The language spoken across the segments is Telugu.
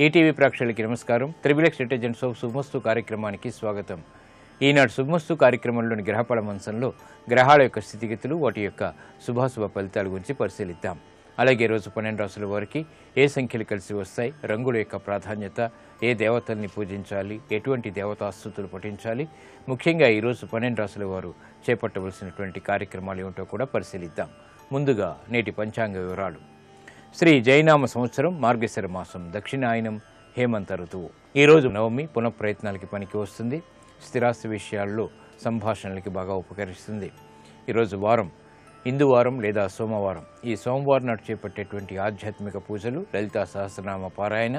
ఈటీవీ ప్రేక్షకులకి నమస్కారం. త్రిబులెక్స్ ఇంటెలిజెన్స్ ఆఫ్ శుభమస్తు కార్యక్రమానికి స్వాగతం. ఈనాడు శుభమస్తు కార్యక్రమంలోని గ్రహఫల మంచంలో గ్రహాల యొక్క స్థితిగతులు, వాటి యొక్క శుభాశుభ ఫలితాల గురించి పరిశీలిద్దాం. అలాగే రోజు 12 రాశుల వారికి ఏ సంఖ్యలు కలిసి వస్తాయి, రంగుల యొక్క ప్రాధాన్యత, ఏ దేవతల్ని పూజించాలి, ఎటువంటి దేవతాస్తుతులు పఠించాలి, ముఖ్యంగా ఈరోజు 12 రాశుల వారు చేపట్టవలసినటువంటి కార్యక్రమాలు ఏమిటో కూడా పరిశీలిద్దాం. ముందుగా నేటి పంచాంగ వివరాలు. శ్రీ జైనామ సంవత్సరం మార్గశిర మాసం, దక్షిణాయనం, హేమంత ఋతువు. ఈరోజు నవమి పునఃప్రయత్నాలకి పనికి వస్తుంది. స్థిరాస్తి విషయాల్లో సంభాషణలకి బాగా ఉపకరిస్తుంది. ఈరోజు వారం హిందువారం లేదా సోమవారం. ఈ సోమవారం నాడు చేపట్టేటువంటి ఆధ్యాత్మిక పూజలు, లలితా సహస్రనామ పారాయణ,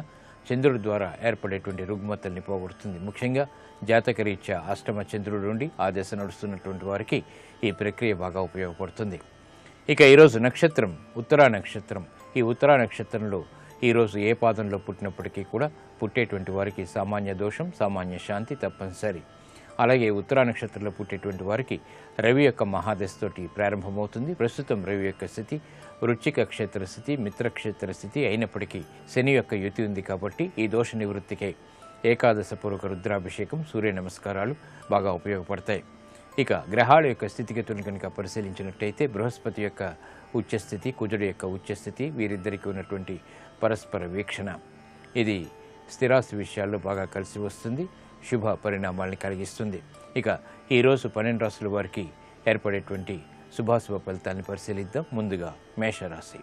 చంద్రుడి ద్వారా ఏర్పడేటువంటి రుగ్మతల్ని పోగొడుతుంది. ముఖ్యంగా జాతకరీత్యా అష్టమ చంద్రుడి నుండి ఆ దశ నడుస్తున్నటువంటి వారికి ఈ ప్రక్రియ బాగా ఉపయోగపడుతుంది. ఇక ఈరోజు నక్షత్రం ఉత్తరా నక్షత్రం. ఈ ఉత్తరా నక్షత్రంలో ఈరోజు ఏ పాదంలో పుట్టినప్పటికీ కూడా పుట్టేటువంటి వారికి సామాన్య దోషం, సామాన్య శాంతి తప్పనిసరి. అలాగే ఉత్తరా నక్షత్రంలో పుట్టేటువంటి వారికి రవి యొక్క మహాదశతోటి ప్రారంభమవుతుంది. ప్రస్తుతం రవి యొక్క స్థితి వృశ్చిక క్షేత్ర స్థితి, మిత్రక్షేత్ర స్థితి అయినప్పటికీ శని యొక్క యుతి ఉంది కాబట్టి ఈ దోష నివృత్తికే ఏకాదశ పూర్వక రుద్రాభిషేకం, సూర్య నమస్కారాలు బాగా ఉపయోగపడతాయి. ఇక గ్రహాల యొక్క స్థితిగతులను కనుక పరిశీలించినట్టయితే బృహస్పతి యొక్క ఉచ్చస్థితి, కుజుడు యొక్క ఉచ్చస్థితి, వీరిద్దరికీ ఉన్నటువంటి పరస్పర వీక్షణ ఇది స్థిరాస్తి విషయాల్లో బాగా కలిసి వస్తుంది, శుభ పరిణామాలను కలిగిస్తుంది. ఇక ఈరోజు 12 రాశుల వారికి ఏర్పడేటువంటి శుభాశుభ ఫలితాన్ని పరిశీలిద్దాం. ముందుగా మేషరాశి.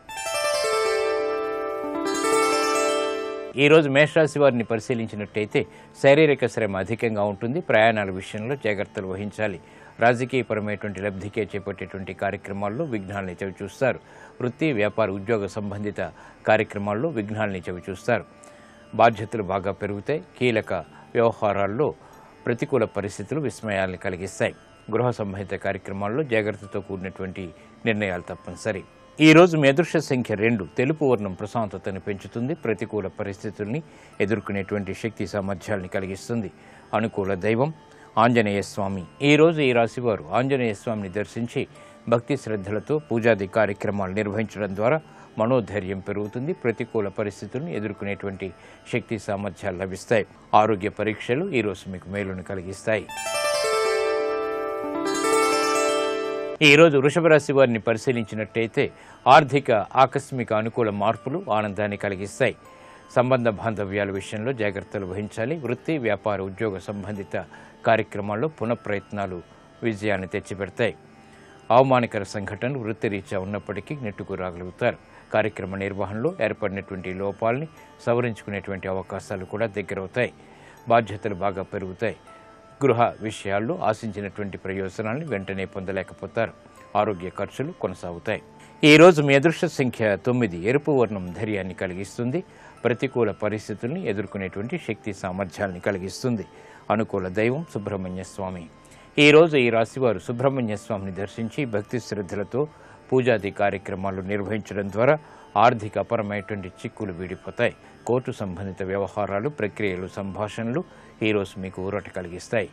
ఈరోజు మేషరాశి వారిని పరిశీలించినట్టయితే శారీరక శ్రమ అధికంగా ఉంటుంది. ప్రయాణాల విషయంలో జాగ్రత్తలు వహించాలి. రాజకీయపరమైనటువంటి లబ్ధికే చేపట్టేటువంటి కార్యక్రమాల్లో విఘ్నాలని చవిచూస్తారు. వృత్తి, వ్యాపార, ఉద్యోగ సంబంధిత కార్యక్రమాల్లో విఘ్నాలని చవిచూస్తారు. బాధ్యతలు బాగా పెరుగుతాయి. కీలక వ్యవహారాల్లో ప్రతికూల పరిస్థితులు విస్మయాలను కలిగిస్తాయి. గృహ సంబంధిత కార్యక్రమాల్లో జాగ్రత్తతో కూడినటువంటి నిర్ణయాలు తప్పనిసరి. ఈరోజు మీ అదృష్ట సంఖ్య 2. తెలుపు వర్ణం ప్రశాంతతను పెంచుతుంది. ప్రతికూల పరిస్థితుల్ని ఎదుర్కొనేటువంటి శక్తి సామర్థ్యాలని కలిగిస్తుంది. అనుకూల దైవం ఆంజనేయ స్వామి. ఈరోజు ఈ రాశివారు ఆంజనేయ స్వామిని దర్శించి భక్తి శ్రద్ధలతో పూజాది కార్యక్రమాలు నిర్వహించడం ద్వారా మనోధైర్యం పెరుగుతుంది. ప్రతికూల పరిస్థితులను ఎదుర్కొనేటువంటి శక్తి సామర్థ్యాలు లభిస్తాయి. ఆరోగ్య పరీక్షలు ఈరోజు మీకు మేలును కలిగిస్తాయి. ఈరోజు వృషభ రాశి వారిని పరిశీలించినట్టయితే ఆర్థిక ఆకస్మిక అనుకూల మార్పులు ఆనందాన్ని కలిగిస్తాయి. సంబంధ బాంధవ్యాల విషయంలో జాగ్రత్తలు వహించాలి. వృత్తి, వ్యాపార, ఉద్యోగ సంబంధిత కార్యక్రమాల్లో పునఃప్రయత్నాలు విజయాన్ని తెచ్చిపెడతాయి. అవమానకర సంఘటనలు వృత్తిరీత్యా ఉన్నప్పటికీ నెట్టుకు రాగలుగుతారు. కార్యక్రమ నిర్వహణలో ఏర్పడినటువంటి లోపాలని సవరించుకునేటువంటి అవకాశాలు కూడా దగ్గరవుతాయి. బాధ్యతలు బాగా పెరుగుతాయి. గృహ విషయాల్లో ఆశించినటువంటి ప్రయోజనాలను వెంటనే పొందలేకపోతారు. ఆరోగ్య ఖర్చులు కొనసాగుతాయి. ఈరోజు మీ అదృష్ట సంఖ్య 9. ఎరుపు వర్ణం ధైర్యాన్ని కలిగిస్తుంది. ప్రతికూల పరిస్థితుల్ని ఎదుర్కొనేటువంటి శక్తి సామర్థ్యాన్ని కలిగిస్తుంది. అనుకూల దైవం సుబ్రహ్మణ్య స్వామి. ఈరోజు ఈ రాశివారు సుబ్రహ్మణ్య స్వామిని దర్శించి భక్తి శ్రద్ధలతో పూజాది కార్యక్రమాలు నిర్వహించడం ద్వారా ఆర్థిక పరమైనటువంటి చిక్కులు వీడిపోతాయి. కోర్టు సంబంధిత వ్యవహారాలు, ప్రక్రియలు, సంభాషణలు ఈరోజు మీకు ఊరట కలిగిస్తాయి.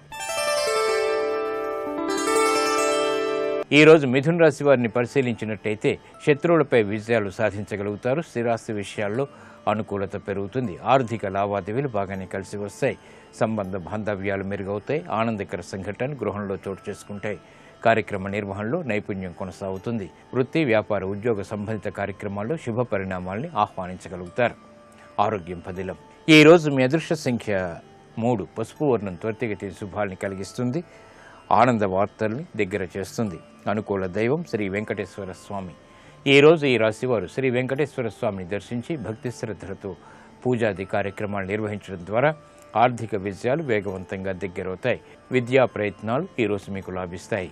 ఈరోజు మిథున రాశి వారిని పరిశీలించినట్టయితే శత్రువులపై విజయాలు సాధించగలుగుతారు. స్థిరాస్తి విషయాల్లో అనుకూలత పెరుగుతుంది. ఆర్థిక లావాదేవీలు బాగానే కలిసి వస్తాయి. సంబంధ బాంధవ్యాలు మెరుగవుతాయి. ఆనందకర సంఘటనలు గృహంలో చోటు చేసుకుంటాయి. కార్యక్రమ నిర్వహణలో నైపుణ్యం కొనసాగుతుంది. వృత్తి, వ్యాపార, ఉద్యోగ సంబంధిత కార్యక్రమాల్లో శుభ పరిణామాల్ని ఆహ్వానించగలుగుతారు. ఆరోగ్యం పదిలం. ఈరోజు మీ అదృష్ట సంఖ్య 3. పసుపు వర్ణం త్వరితగతి శుభాల్ని కలిగిస్తుంది. ఆనంద వార్తల్ని దగ్గర చేస్తుంది. అనుకూల దైవం శ్రీ వెంకటేశ్వర స్వామి. ఈరోజు ఈ రాశివారు శ్రీ వెంకటేశ్వర స్వామిని దర్శించి భక్తి శ్రద్ధలతో పూజాది కార్యక్రమాలు నిర్వహించడం ద్వారా ఆర్థిక విజయాలు వేగవంతంగా దగ్గరవుతాయి. విద్యా ప్రయత్నాలు ఈరోజు మీకు లాభిస్తాయి.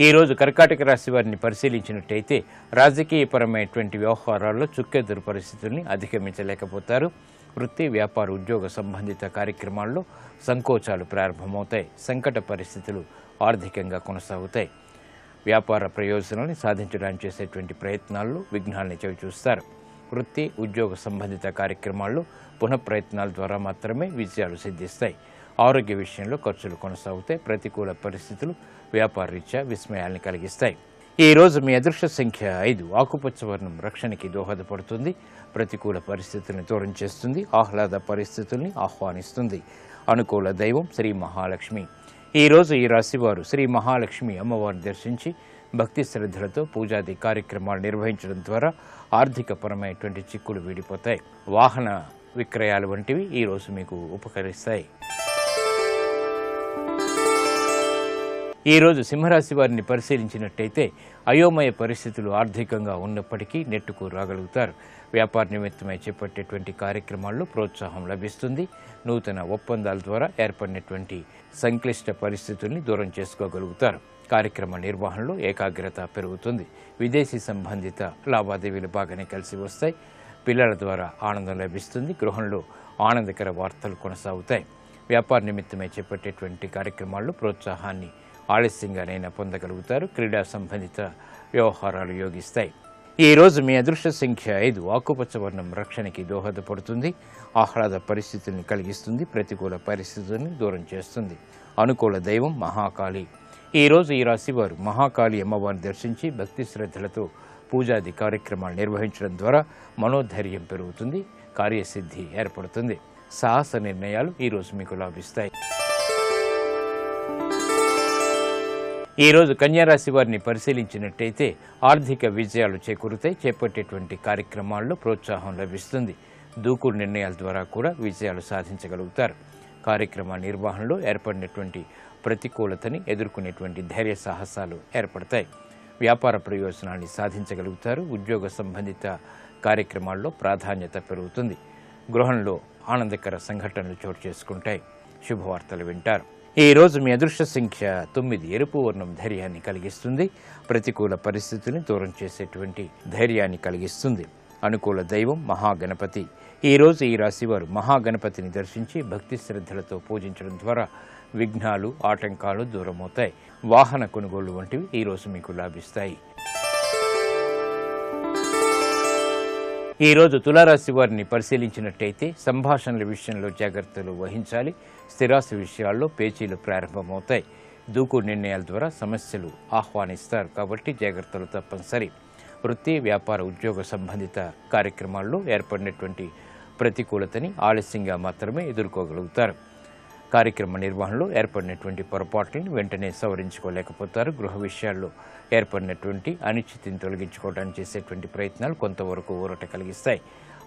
ఈరోజు కర్కాటక రాశి వారిని పరిశీలించినట్టయితే రాజకీయపరమైనటువంటి వ్యవహారాల్లో చుక్కెదురు పరిస్థితుల్ని అధిగమించలేకపోతారు. వృత్తి, వ్యాపార, ఉద్యోగ సంబంధిత కార్యక్రమాల్లో సంకోచాలు ప్రారంభమవుతాయి. సంకట పరిస్థితులు ఆర్థికంగా కొనసాగుతాయి. వ్యాపార ప్రయోజనాలను సాధించడానికి చేసేటువంటి ప్రయత్నాల్లో విఘ్నాల్ని చవిచూస్తారు. వృత్తి, ఉద్యోగ సంబంధిత కార్యక్రమాల్లో పునఃప్రయత్నాల ద్వారా మాత్రమే విజయాలు సిద్ధిస్తాయి. ఆరోగ్య విషయంలో ఖర్చులు కొనసాగుతాయి. ప్రతికూల పరిస్థితులు వ్యాపార రీత్యా విస్మయాల్ని కలిగిస్తాయి. ఈ రోజు మీ అదృష్ట సంఖ్య 5. ఆకుపచ్చ వర్ణం రక్షణకి దోహదపడుతుంది. ప్రతికూల పరిస్థితుల్ని దూరం చేస్తుంది. ఆహ్లాద పరిస్థితుల్ని ఆహ్వానిస్తుంది. అనుకూల దైవం శ్రీ మహాలక్ష్మి. ఈ రోజు ఈ రాశి వారు శ్రీ మహాలక్ష్మి అమ్మవారిని దర్శించి భక్తి శ్రద్ధలతో పూజాది కార్యక్రమాలు నిర్వహించడం ద్వారా ఆర్థికపరమైనటువంటి చిక్కులు వీడిపోతాయి. వాహన విక్రయాలు వంటివి ఈ రోజు మీకు ఉపకరిస్తాయి. ఈ రోజు సింహరాశి వారిని పరిశీలించినట్టయితే అయోమయ పరిస్థితులు ఆర్థికంగా ఉన్నప్పటికీ నెట్టుకు రాగలుగుతారు. వ్యాపార నిమిత్తమై చేపట్టేటువంటి కార్యక్రమాల్లో ప్రోత్సాహం లభిస్తుంది. నూతన ఒప్పందాల ద్వారా ఏర్పడినటువంటి సంక్లిష్ట పరిస్థితుల్ని దూరం చేసుకోగలుగుతారు. కార్యక్రమ నిర్వహణలో ఏకాగ్రత పెరుగుతుంది. విదేశీ సంబంధిత లావాదేవీలు బాగానే కలిసి వస్తాయి. పిల్లల ద్వారా ఆనందం లభిస్తుంది. గృహంలో ఆనందకర వార్తలు కొనసాగుతాయి. వ్యాపార నిమిత్తమై చేపట్టేటువంటి కార్యక్రమాల్లో ప్రోత్సాహాన్ని ఆలస్యంగానైనా పొందగలుగుతారు. క్రీడా సంబంధిత వ్యవహారాలు యోగిస్తాయి. ఈ రోజు మీ అదృష్ట సంఖ్య 5. ఆకుపచ్చ వర్ణం రక్షణకి దోహదపడుతుంది. ఆహ్లాద పరిస్థితుల్ని కలిగిస్తుంది. ప్రతికూల పరిస్థితుల్ని దూరం చేస్తుంది. అనుకూల దైవం మహాకాళి. ఈ రోజు ఈ రాశి వారు మహాకాళి అమ్మవారిని దర్శించి భక్తి శ్రద్ధలతో పూజాది కార్యక్రమాలు నిర్వహించడం ద్వారా మనోధైర్యం పెరుగుతుంది. కార్యసిద్ధి ఏర్పడుతుంది. సాహస నిర్ణయాలు ఈ రోజు మీకు లాభిస్తాయి. ఈ రోజు కన్యారాశి వారిని పరిశీలించినట్టయితే ఆర్థిక విజయాలు చేకూరుతాయి. చేపట్టేటువంటి కార్యక్రమాల్లో ప్రోత్సాహం లభిస్తుంది. దూకుడు నిర్ణయాల ద్వారా కూడా విజయాలు సాధించగలుగుతారు. కార్యక్రమ నిర్వహణలో ఏర్పడినటువంటి ప్రతికూలతని ఎదుర్కొనేటువంటి ధైర్య సాహసాలు ఏర్పడతాయి. వ్యాపార ప్రయోజనాన్ని సాధించగలుగుతారు. ఉద్యోగ సంబంధిత కార్యక్రమాల్లో ప్రాధాన్యత పెరుగుతుంది. గృహంలో ఆనందకర సంఘటనలు చోటు చేసుకుంటాయి. శుభవార్తలు వింటారు. ఈ రోజు మీ అదృష్ట సంఖ్య 9. ఎరుపు వర్ణం ధైర్యాన్ని కలిగిస్తుంది. ప్రతికూల పరిస్థితుల్ని దూరం చేసేటువంటి ధైర్యాన్ని కలిగిస్తుంది. అనుకూల దైవం మహాగణపతి. ఈ రోజు ఈ రాశివారు మహాగణపతిని దర్శించి భక్తి శ్రద్ధలతో పూజించడం ద్వారా విఘ్నాలు ఆటంకాలు దూరమవుతాయి. వాహన కొనుగోలు వంటివి ఈ రోజు మీకు లాభిస్తాయి. ఈ రోజు తులారాశి వారిని పరిశీలించినట్టయితే సంభాషణల విషయంలో జాగ్రత్తలు వహించాలి. స్థిరాస్తి విషయాల్లో పేచీలు ప్రారంభమవుతాయి. దూకుడు నిర్ణయాల ద్వారా సమస్యలు ఆహ్వానిస్తారు కాబట్టి జాగ్రత్తలు తప్పనిసరి. వృత్తి వ్యాపార ఉద్యోగ సంబంధిత కార్యక్రమాల్లో ఏర్పడినటువంటి ప్రతికూలతని ఆలస్యంగా మాత్రమే ఎదుర్కోగలుగుతారు. కార్యక్రమ నిర్వహణలో ఏర్పడినటువంటి పొరపాట్లను వెంటనే సవరించుకోలేకపోతారు. గృహ విషయాల్లో ఏర్పడినటువంటి అనిశ్చితిని తొలగించుకోవడానికి చేసేటువంటి ప్రయత్నాలు కొంతవరకు ఊరట కలిగిస్తాయి.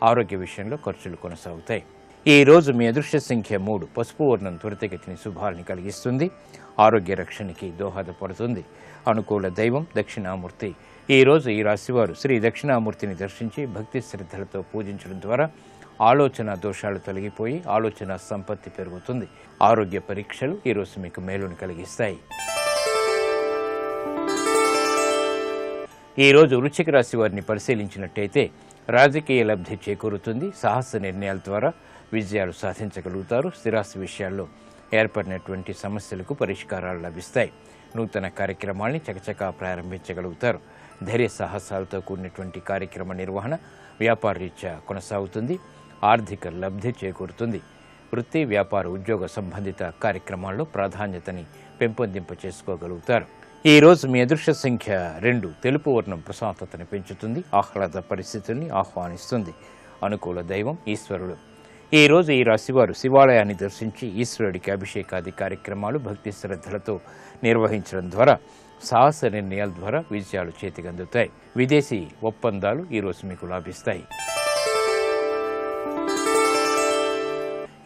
ఆరోగ్య విషయంలో ఖర్చులు కొనసాగుతాయి. ఈ రోజు మీ అదృష్ట సంఖ్య 3. పసుపు వర్ణం త్వరితగతిని శుభాల్ని కలిగిస్తుంది. ఆరోగ్య రక్షణకి దోహదపడుతుంది. అనుకూల దైవం దక్షిణామూర్తి. ఈ రోజు ఈ రాశివారు శ్రీ దక్షిణామూర్తిని దర్శించి భక్తి శ్రద్ధలతో పూజించడం ద్వారా ఆలోచన దోషాలు తొలగిపోయి ఆలోచన సంపత్తి పెరుగుతుంది. ఆరోగ్య పరీక్షలు ఈ రోజు మీకు మేలును కలిగిస్తాయి. ఈ రోజు వృశ్చిక రాశి వారిని పరిశీలించినట్టయితే రాజకీయ లబ్ధి చేకూరుతుంది. సాహస నిర్ణయాల ద్వారా విజయాలు సాధించగలుగుతారు. స్థిరాస్తి విషయాల్లో ఏర్పడినటువంటి సమస్యలకు పరిష్కారాలు లభిస్తాయి. నూతన కార్యక్రమాల్ని చకచకా ప్రారంభించగలుగుతారు. ధైర్య సాహసాలతో కూడినటువంటి కార్యక్రమ నిర్వహణ వ్యాపార రీత్యా కొనసాగుతుంది. ఆర్థిక లబ్ధి చేకూరుతుంది. వృత్తి వ్యాపార ఉద్యోగ సంబంధిత కార్యక్రమాల్లో ప్రాధాన్యతని పెంపొందింప చేసుకోగలుగుతారు. ఈ రోజు మీ అదృష్ట సంఖ్య 2. తెలుపు వర్ణం ప్రశాంతతని పెంచుతుంది. ఆహ్లాద పరిస్థితుల్ని ఆహ్వానిస్తుంది. అనుకూల దైవం ఈశ్వరుడు. ఈ రోజు ఈ రాశివారు శివాలయాన్ని దర్శించి ఈశ్వరుడికి అభిషేకాది కార్యక్రమాలు భక్తి శ్రద్ధలతో నిర్వహించడం ద్వారా సాహస నిర్ణయాల ద్వారా విజయాలు చేతికందుతాయి. విదేశీ ఒప్పందాలు ఈ రోజు మీకు లాభిస్తాయి.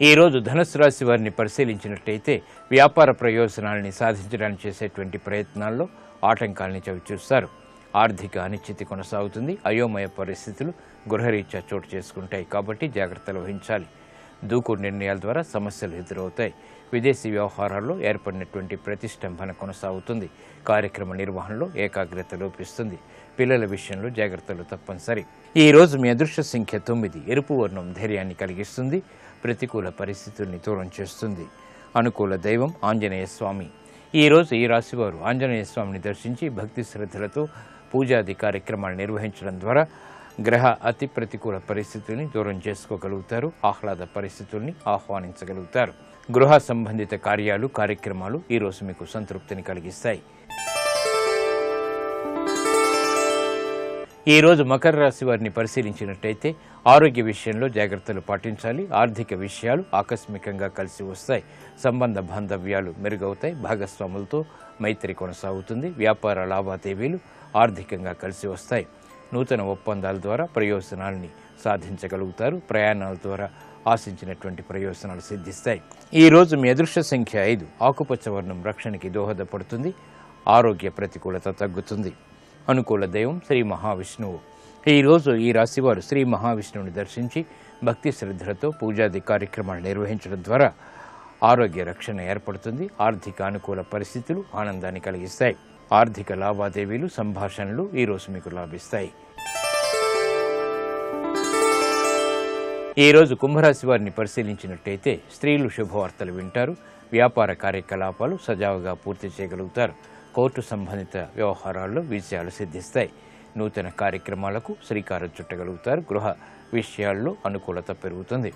ఈ రోజు ధనుస్సు రాశి వారిని పరిశీలించినట్టయితే వ్యాపార ప్రయోజనాలని సాధించడానికి చేసేటువంటి ప్రయత్నాల్లో ఆటంకాలని చవిచూస్తారు. ఆర్థిక అనిశ్చితి కొనసాగుతుంది. అయోమయ పరిస్థితులు గృహరీత్యా చోటు చేసుకుంటాయి కాబట్టి జాగ్రత్తలు వహించాలి. దూకుడు నిర్ణయాల ద్వారా సమస్యలు ఎదురవుతాయి. విదేశీ వ్యవహారాల్లో ఏర్పడినటువంటి ప్రతిష్టంభన కొనసాగుతుంది. కార్యక్రమ నిర్వహణలో ఏకాగ్రత లోపిస్తుంది. పిల్లల విషయంలో జాగ్రత్తలు తప్పనిసరి. ఈ రోజు మీ అదృష్ట సంఖ్య 9. ఎరుపు వర్ణం ధైర్యాన్ని కలిగిస్తుంది. ప్రతికూల పరిస్థితుల్ని దూరం చేస్తుంది. అనుకూల దైవం ఆంజనేయ స్వామి. ఈ రోజు ఈ రాశివారు ఆంజనేయ స్వామిని దర్శించి భక్తి శ్రద్ధలతో పూజాది కార్యక్రమాలు నిర్వహించడం ద్వారా గ్రహ అతి ప్రతికూల పరిస్థితుల్ని దూరం చేసుకోగలుగుతారు. ఆహ్లాద పరిస్థితుల్ని ఆహ్వానించగలుగుతారు. గృహ సంబంధిత కార్యాలు కార్యక్రమాలు ఈ రోజు మీకు సంతృప్తిని కలిగిస్తాయి. ఈరోజు మకర రాశి వారిని పరిశీలించినట్టయితే ఆరోగ్య విషయంలో జాగ్రత్తలు పాటించాలి. ఆర్థిక విషయాలు ఆకస్మికంగా కలిసి వస్తాయి. సంబంధ బాంధవ్యాలు మెరుగవుతాయి. భాగస్వాములతో మైత్రి కొనసాగుతుంది. వ్యాపార లావాదేవీలు ఆర్థికంగా కలిసి వస్తాయి. నూతన ఒప్పందాల ద్వారా ప్రయోజనాల్ని సాధించగలుగుతారు. ప్రయాణాల ద్వారా ఆశించినటువంటి ప్రయోజనాలు సిద్ధిస్తాయి. ఈరోజు మీ అదృష్ట సంఖ్య 5. ఆకుపచ్చ వర్ణం రక్షణకి దోహదపడుతుంది. ఆరోగ్య ప్రతికూలత తగ్గుతుంది. అనుకూల దైవం శ్రీ మహావిష్ణువు. ఈరోజు ఈ రాశివారు శ్రీ మహావిష్ణువుని దర్శించి భక్తి శ్రద్ధలతో పూజాది కార్యక్రమాలు నిర్వహించడం ద్వారా ఆరోగ్య రక్షణ ఏర్పడుతుంది. ఆర్థిక అనుకూల పరిస్థితులు ఆనందాన్ని కలిగిస్తాయి. ఆర్థిక లావాదేవీలు సంభాషణలు ఈరోజు మీకు లాభిస్తాయి. ఈరోజు కుంభరాశి వారిని పరిశీలించినట్టయితే స్త్రీలు శుభవార్తలు వింటారు. వ్యాపార కార్యకలాపాలు సజావుగా పూర్తి చేయగలుగుతారు. కోర్టు సంబంధిత వ్యవహారాల్లో విజయాలు సిద్ధిస్తాయి. నూతన కార్యక్రమాలకు శ్రీకారం చుట్టగలుగుతారు. గృహ విషయాల్లో అనుకూలత పెరుగుతుంది.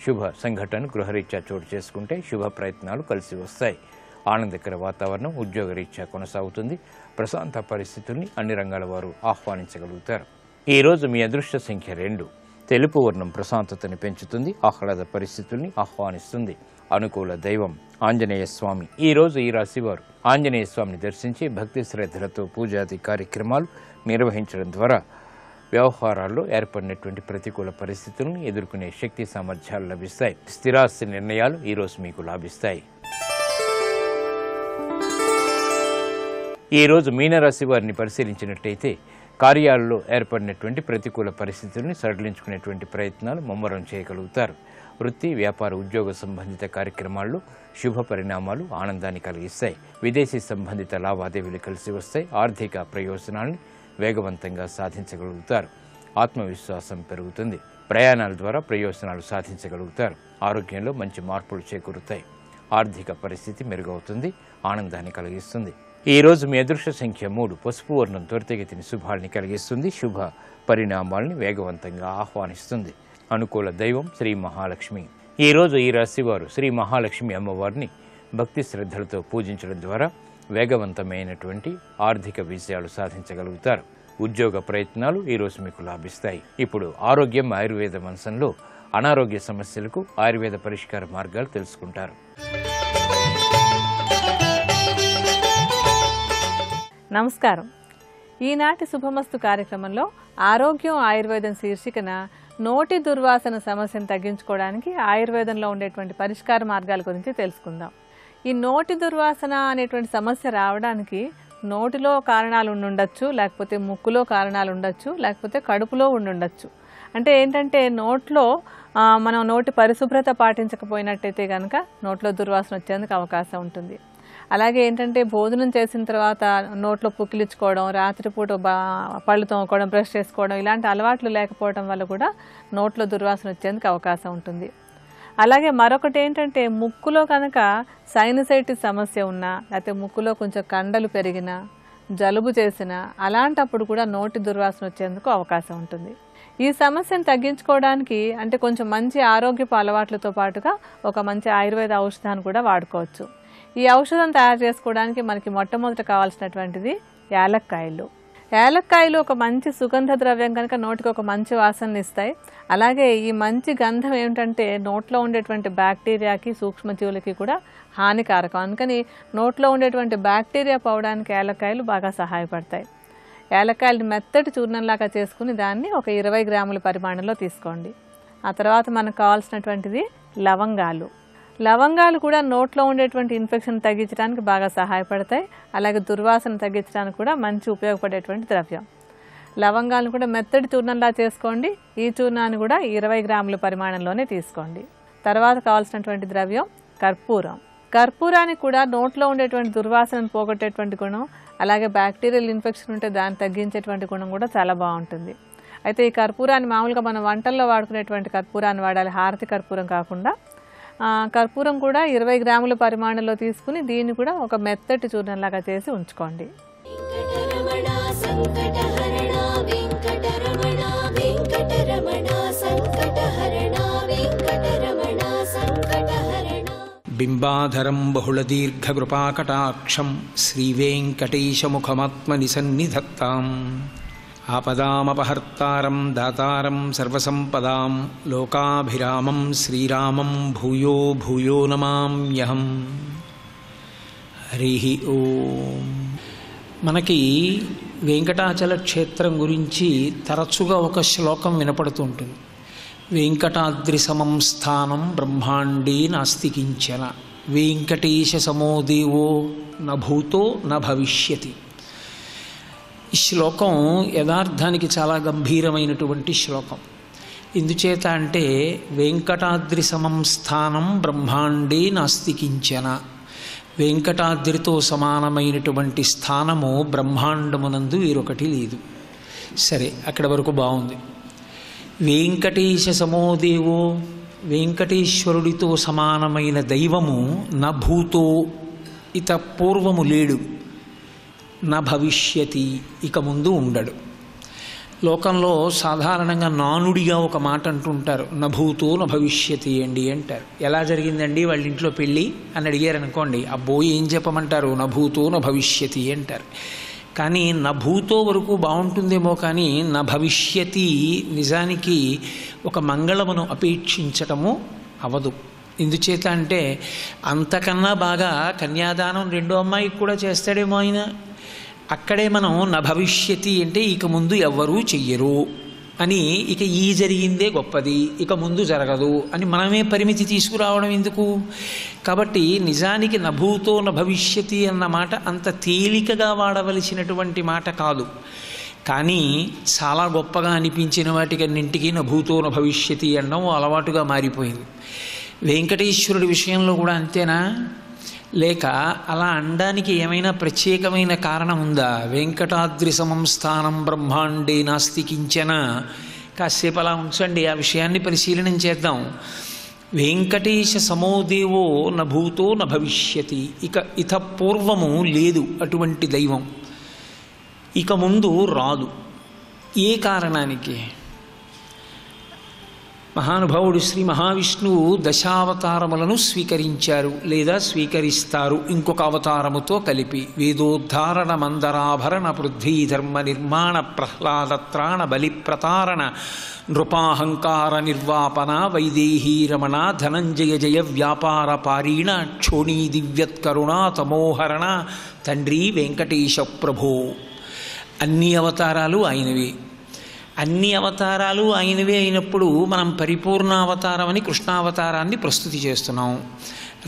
శుభ సంఘటన గృహరీత్యా చోటు చేసుకుంటే శుభ ప్రయత్నాలు కలిసి వస్తాయి. ఆనందకర వాతావరణం ఉద్యోగరీత్యా కొనసాగుతుంది. ప్రశాంత పరిస్థితుల్ని అన్ని రంగాల వారు ఆహ్వానించగలుగుతారు. ఈరోజు మీ అదృష్ట సంఖ్య 2. తెలుపు వర్ణం ప్రశాంతతని పెంచుతుంది. ఆహ్లాద పరిస్థితుల్ని ఆహ్వానిస్తుంది. అనుకూల దైవం ఆంజనేయ స్వామి. ఈరోజు ఈ రాశివారు ఆంజనేయ స్వామిని దర్శించి భక్తి శ్రద్ధలతో పూజాది కార్యక్రమాలు నిర్వహించడం ద్వారా వ్యవహారాల్లో ఏర్పడినటువంటి ప్రతికూల పరిస్థితులను ఎదుర్కొనే శక్తి సామర్థ్యాలు లభిస్తాయి. స్థిరాస్తి నిర్ణయాలు ఈరోజు మీకు లాభిస్తాయి. ఈరోజు మీనరాశి వారిని పరిశీలించినట్టయితే కార్యాలలో ఏర్పడినటువంటి ప్రతికూల పరిస్థితుల్ని సడలించుకునేటువంటి ప్రయత్నాలు ముమ్మరం చేయగలుగుతారు. వృత్తి వ్యాపార ఉద్యోగ సంబంధిత కార్యక్రమాల్లో శుభ పరిణామాలు ఆనందాన్ని కలిగిస్తాయి. విదేశీ సంబంధిత లావాదేవీలు కలిసి వస్తాయి. ఆర్థిక ప్రయోజనాల్ని వేగవంతంగా సాధించగలుగుతారు. ఆత్మవిశ్వాసం పెరుగుతుంది. ప్రయాణాల ద్వారా ప్రయోజనాలు సాధించగలుగుతారు. ఆరోగ్యంలో మంచి మార్పులు చేకూరుతాయి. ఆర్థిక పరిస్థితి మెరుగవుతుంది. ఆనందాన్ని కలిగిస్తుంది. ఈరోజు మీ అదృష్ట సంఖ్య 3. పసుపు వర్ణం త్వరితగతిని శుభాల్ని కలిగిస్తుంది. శుభ పరిణామాల్ని వేగవంతంగా ఆహ్వానిస్తుంది. అనుకూల దైవం శ్రీ మహాలక్ష్మి. ఈరోజు ఈ రాశివారు శ్రీ మహాలక్ష్మి అమ్మవారిని భక్తి శ్రద్ధలతో పూజించడం ద్వారా వేగవంతమైనటువంటి ఆర్థిక విజయాలు సాధించగలుగుతారు. ఉద్యోగ ప్రయత్నాలు ఈరోజు మీకు లాభిస్తాయి. ఇప్పుడు ఆరోగ్యం ఆయుర్వేద అంశంలో అనారోగ్య సమస్యలకు ఆయుర్వేద పరిష్కార మార్గాలు తెలుసుకుంటారు. నమస్కారం. ఈనాటి శుభమస్తు కార్యక్రమంలో ఆరోగ్యం ఆయుర్వేదం శీర్షికన నోటి దుర్వాసన సమస్యను తగ్గించుకోవడానికి ఆయుర్వేదంలో ఉండేటువంటి పరిష్కార మార్గాల గురించి తెలుసుకుందాం. ఈ నోటి దుర్వాసన అనేటువంటి సమస్య రావడానికి నోటిలో కారణాలు ఉండొచ్చు, లేకపోతే ముక్కులో కారణాలు ఉండొచ్చు, లేకపోతే కడుపులో ఉండొచ్చు. అంటే ఏంటంటే నోట్లో మనం నోటి పరిశుభ్రత పాటించకపోయినట్టయితే కనుక నోట్లో దుర్వాసన వచ్చేందుకు అవకాశం ఉంటుంది. అలాగే ఏంటంటే భోజనం చేసిన తర్వాత నోట్లో పుక్కిలించుకోవడం, రాత్రిపూట పళ్ళు తోముకోవడం, బ్రష్ చేసుకోవడం ఇలాంటి అలవాట్లు లేకపోవడం వల్ల కూడా నోట్లో దుర్వాసన వచ్చేందుకు అవకాశం ఉంటుంది. అలాగే మరొకటి ఏంటంటే ముక్కులో కనుక సైనసైటిస్ సమస్య ఉన్నా, లేకపోతే ముక్కులో కొంచెం కండలు పెరిగినా, జలుబు చేసినా అలాంటప్పుడు కూడా నోటి దుర్వాసన వచ్చేందుకు అవకాశం ఉంటుంది. ఈ సమస్యను తగ్గించుకోవడానికి అంటే కొంచెం మంచి ఆరోగ్యపు అలవాట్లతో పాటుగా ఒక మంచి ఆయుర్వేద ఔషధాన్ని కూడా వాడుకోవచ్చు. ఈ ఔషధం తయారు చేసుకోవడానికి మనకి మొట్టమొదట కావాల్సినటువంటిది యాలక్కాయలు. యాలక్కాయలు ఒక మంచి సుగంధ ద్రవ్యం కనుక నోటికి ఒక మంచి వాసనని ఇస్తాయి. అలాగే ఈ మంచి గంధం ఏమిటంటే నోట్లో ఉండేటువంటి బ్యాక్టీరియాకి, సూక్ష్మజీవులకి కూడా హానికారకం. అందుకని నోట్లో ఉండేటువంటి బ్యాక్టీరియా పోవడానికి యాలక్కాయలు బాగా సహాయపడతాయి. యాలక్కాయలు మెత్తటి చూర్ణంలాగా చేసుకుని దాన్ని ఒక 20 గ్రాముల పరిమాణంలో తీసుకోండి. ఆ తర్వాత మనకు కావాల్సినటువంటిది లవంగాలు. లవంగాలు కూడా నోట్లో ఉండేటువంటి ఇన్ఫెక్షన్ తగ్గించడానికి బాగా సహాయపడతాయి. అలాగే దుర్వాసన తగ్గించడానికి కూడా మంచి ఉపయోగపడేటువంటి ద్రవ్యం. లవంగాలను కూడా మెత్తటి చూర్ణంలా చేసుకోండి. ఈ చూర్ణాన్ని కూడా 20 గ్రాముల పరిమాణంలోనే తీసుకోండి. తర్వాత కావాల్సినటువంటి ద్రవ్యం కర్పూరం. కర్పూరానికి కూడా నోట్లో ఉండేటువంటి దుర్వాసనను పోగొట్టేటువంటి గుణం, అలాగే బ్యాక్టీరియల్ ఇన్ఫెక్షన్ ఉంటే దాన్ని తగ్గించేటువంటి గుణం కూడా చాలా బాగుంటుంది. అయితే ఈ కర్పూరాన్ని మామూలుగా మనం వంటల్లో వాడుకునేటువంటి కర్పూరాన్ని వాడాలి, హారతి కర్పూరం కాకుండా. కర్పూరం కూడా 20 గ్రాముల పరిమాణంలో తీసుకుని దీన్ని కూడా ఒక మెత్తటి చూర్ణంలాగా చేసి ఉంచుకోండి. బింబాధరం బహుళదీర్ఘకృపాకటాక్షం శ్రీవేంకటేశముఖమాత్మని సన్నిధత్తాం. ఆపదామపహర్తారం దాతారం సర్వసంపదాం లోకాభిరామం శ్రీరామం భూయో భూయో నమామ్యహం. హరి ఓం. మనకి వెంకటాచల క్షేత్రం గురించి తరచుగా ఒక శ్లోకం వినపడుతూ ఉంటుంది. వెంకటాద్రి సమం స్థానం బ్రహ్మాండే నాస్తి కించన, వెంకటేశ సమో దేవో న భూతో న భవిష్యతి. ఈ శ్లోకం యథార్థానికి చాలా గంభీరమైనటువంటి శ్లోకం. ఎందుచేత అంటే వెంకటాద్రి సమం స్థానం బ్రహ్మాండే నాస్తి కించన, వెంకటాద్రితో సమానమైనటువంటి స్థానము బ్రహ్మాండమునందు వేరొకటి లేదు. సరే, అక్కడి వరకు బాగుంది. వెంకటేశ సమోదేవో, వెంకటేశ్వరుడితో సమానమైన దైవము న భూతో, ఇత పూర్వము లేడు, న భవిష్యతి, ఇక ముందు ఉండడు. లోకంలో సాధారణంగా నానుడిగా ఒక మాట అంటుంటారు, న భూతో న భవిష్యతి అండి అంటారు. ఎలా జరిగిందండి వాళ్ళ ఇంట్లో పెళ్ళి అని అడిగారు అనుకోండి, అబ్బో ఏం చెప్పమంటారు, న భూతో న భవిష్యతి అంటారు. కానీ న భూతో వరకు బాగుంటుందేమో, కానీ న భవిష్యతి నిజానికి ఒక మంగళమును అపేక్షించటము అవదు. ఎందుచేత అంటే అంతకన్నా బాగా కన్యాదానం రెండో అమ్మాయికి కూడా చేస్తాడేమో ఆయన. అక్కడే మనం న భవిష్యతి అంటే ఇక ముందు ఎవ్వరూ చెయ్యరు అని, ఇక ఈ జరిగిందే గొప్పది, ఇక ముందు జరగదు అని మనమే పరిమితి తీసుకురావడం ఎందుకు? కాబట్టి నిజానికి నభూతో న భవిష్యతి అన్న మాట అంత తేలికగా వాడవలసినటువంటి మాట కాదు. కానీ చాలా గొప్పగా అనిపించిన వాటికన్నింటికీ నభూతో న భవిష్యతి అనడం అలవాటుగా మారిపోయింది. వెంకటేశ్వరుడి విషయంలో కూడా అంతేనా? లేక అలా అనడానికి ఏమైనా ప్రత్యేకమైన కారణం ఉందా? వెంకటాద్రి సమం స్థానం బ్రహ్మాండే నాస్తి కించన. కాసేపు అలా ఉంచండి, ఆ విషయాన్ని పరిశీలనం చేద్దాం. వెంకటేశ సమోదేవో న భూతో న భవిష్యతి, ఇత పూర్వము లేదు అటువంటి దైవం, ఇక ముందు రాదు. ఏ కారణానికి? మహానుభావుడు శ్రీ మహావిష్ణువు దశావతారములను స్వీకరించారు లేదా స్వీకరిస్తారు ఇంకొక అవతారముతో కలిపి. వేదోద్ధారణ మందరాభరణ పృథ్వీధర్మ నిర్మాణ ప్రహ్లాదత్రాణ బలిప్రతారణ నృపాహంకార నిర్వాపన వైదేహీ రమణ ధనంజయ జయ వ్యాపార పారీణ క్షోణీ దివ్యత్కరుణ తమోహరణ తండ్రి వెంకటేశ ప్రభో. అన్ని అవతారాలు ఆయనవే. అన్ని అవతారాలు ఆయనవే అయినప్పుడు మనం పరిపూర్ణ అవతారం అని కృష్ణావతారాన్ని ప్రస్తుతి చేస్తున్నాం.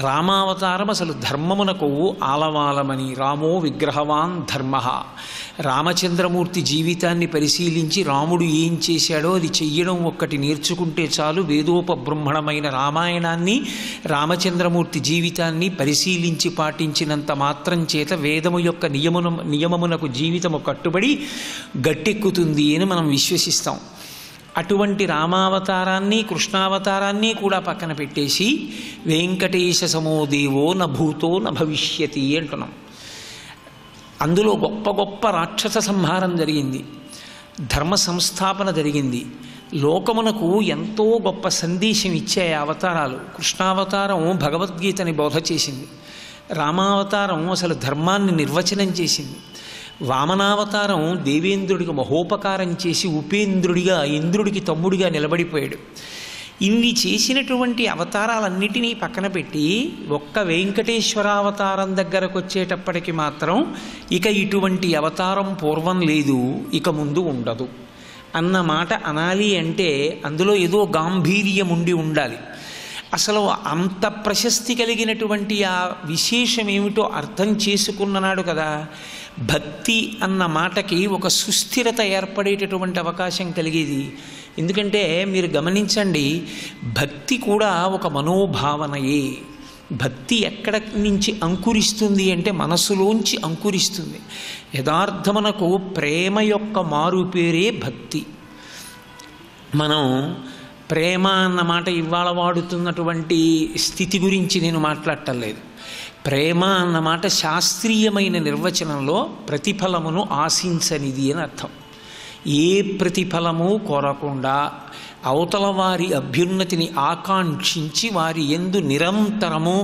రామావతారం అసలు ధర్మమునకు ఆలవాలమని, రామో విగ్రహవాన్ ధర్మ. రామచంద్రమూర్తి జీవితాన్ని పరిశీలించి రాముడు ఏం చేశాడో అది చెయ్యడం ఒక్కటి నేర్చుకుంటే చాలు. వేదోపబ్రహ్మణమైన రామాయణాన్ని, రామచంద్రమూర్తి జీవితాన్ని పరిశీలించి పాటించినంత మాత్రం చేత వేదము యొక్క నియమమునకు జీవితము కట్టుబడి గట్టెక్కుతుంది అని మనం విశ్వసిస్తాం. అటువంటి రామావతారాన్ని కృష్ణావతారాన్ని కూడా పక్కన పెట్టేసి వెంకటేశ సమోదేవో న భూతో న భవిష్యతి అంటున్నాం. అందులో గొప్ప గొప్ప రాక్షస సంహారం జరిగింది, ధర్మ సంస్థాపన జరిగింది, లోకమునకు ఎంతో గొప్ప సందేశం ఇచ్చే అవతారాలు. కృష్ణావతారం భగవద్గీతని బోధ చేసింది, రామావతారం అసలు ధర్మాన్ని నిర్వచనం చేసింది, వామనావతారం దేవేంద్రుడికి మహోపకారం చేసి ఉపేంద్రుడిగా ఇంద్రుడికి తమ్ముడిగా నిలబడిపోయాడు. ఇన్ని చేసినటువంటి అవతారాలన్నిటినీ పక్కన పెట్టి ఒక్క వెంకటేశ్వరావతారం దగ్గరకు వచ్చేటప్పటికి మాత్రం ఇక ఇటువంటి అవతారం పూర్వం లేదు, ఇక ముందు ఉండదు అన్నమాట అనాలి అంటే అందులో ఏదో గాంభీర్యం ఉండి ఉండాలి. అసలు అంత ప్రశస్తి కలిగినటువంటి ఆ విశేషం ఏమిటో అర్థం చేసుకున్నాడు కదా. భక్తి అన్న మాటకి ఒక సుస్థిరత ఏర్పడేటటువంటి అవకాశం కలిగేది. ఎందుకంటే మీరు గమనించండి, భక్తి కూడా ఒక మనోభావనయే. భక్తి ఎక్కడ నుంచి అంకురిస్తుంది అంటే మనసులోంచి అంకురిస్తుంది. యథార్థమునకు ప్రేమ యొక్క మారు పేరే భక్తి. మనం ప్రేమ అన్నమాట ఇవాళ వాడుతున్నటువంటి స్థితి గురించి నేను మాట్లాడటం లేదు. ప్రేమ అన్నమాట శాస్త్రీయమైన నిర్వచనంలో ప్రతిఫలమును ఆశించనిది అని అర్థం. ఏ ప్రతిఫలము కోరకుండా అవతల వారి అభ్యున్నతిని ఆకాంక్షించి వారి యందు నిరంతరము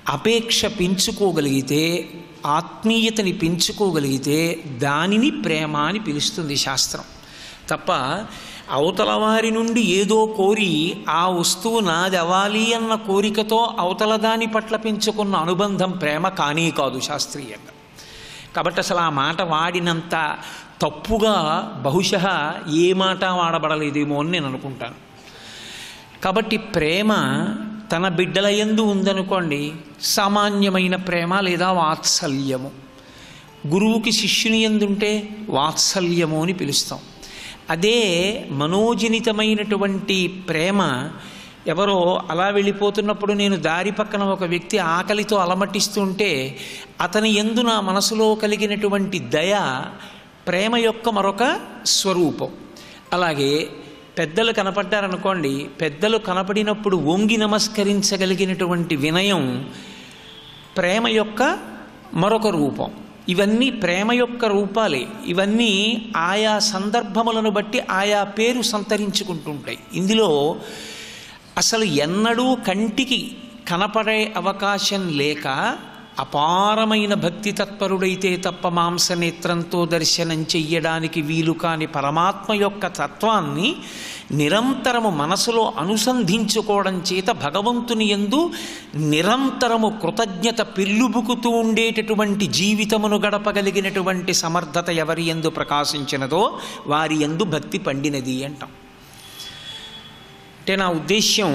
అపేక్ష పెంచుకోగలిగితే, ఆత్మీయతని పెంచుకోగలిగితే దానిని ప్రేమ అని పిలుస్తుంది శాస్త్రం. తప్ప అవతల వారి నుండి ఏదో కోరి ఆ వస్తువు నాది అవ్వాలి అన్న కోరికతో అవతల దాని పట్ల పెంచుకున్న అనుబంధం ప్రేమ కానే కాదు శాస్త్రీయంగా. కాబట్టి అసలు ఆ మాట వాడినంత తప్పుగా బహుశः ఏ మాట వాడబడలేదేమో అని నేను అనుకుంటాను. కాబట్టి ప్రేమ తన బిడ్డల యందు ఉందనుకోండి, సామాన్యమైన ప్రేమ లేదా వాత్సల్యము. గురువుకి శిష్యుని యందుంటే వాత్సల్యము అని పిలుస్తాం. అదే మనోజనితమైనటువంటి ప్రేమ ఎవరో అలా వెళ్ళిపోతున్నప్పుడు నేను దారి పక్కన ఒక వ్యక్తి ఆకలితో అలమటిస్తుంటే అతని యందు నా మనసులో కలిగినటువంటి దయ ప్రేమ యొక్క మరొక స్వరూపం. అలాగే పెద్దలు కనపడ్డారనుకోండి, పెద్దలు కనపడినప్పుడు వంగి నమస్కరించగలిగినటువంటి వినయం ప్రేమ యొక్క మరొక రూపం. ఇవన్నీ ప్రేమ యొక్క రూపాలే. ఇవన్నీ ఆయా సందర్భములను బట్టి ఆయా పేరు సంతరించుకుంటుంటాయి. ఇందులో అసలు ఎన్నడూ కంటికి కనపడే అవకాశం లేక అపారమైన భక్తి తత్పరుడైతే తప్ప మాంసనేత్రంతో దర్శనం చెయ్యడానికి వీలు కాని పరమాత్మ యొక్క తత్వాన్ని నిరంతరము మనసులో అనుసంధించుకోవడం చేత భగవంతుని యందు నిరంతరము కృతజ్ఞత పెళ్ళుబుకుతూ ఉండేటటువంటి జీవితమును గడపగలిగినటువంటి సమర్థత ఎవరి యందు ప్రకాశించినదో వారి యందు భక్తి పండినది అంటాం. అంటే నా ఉద్దేశ్యం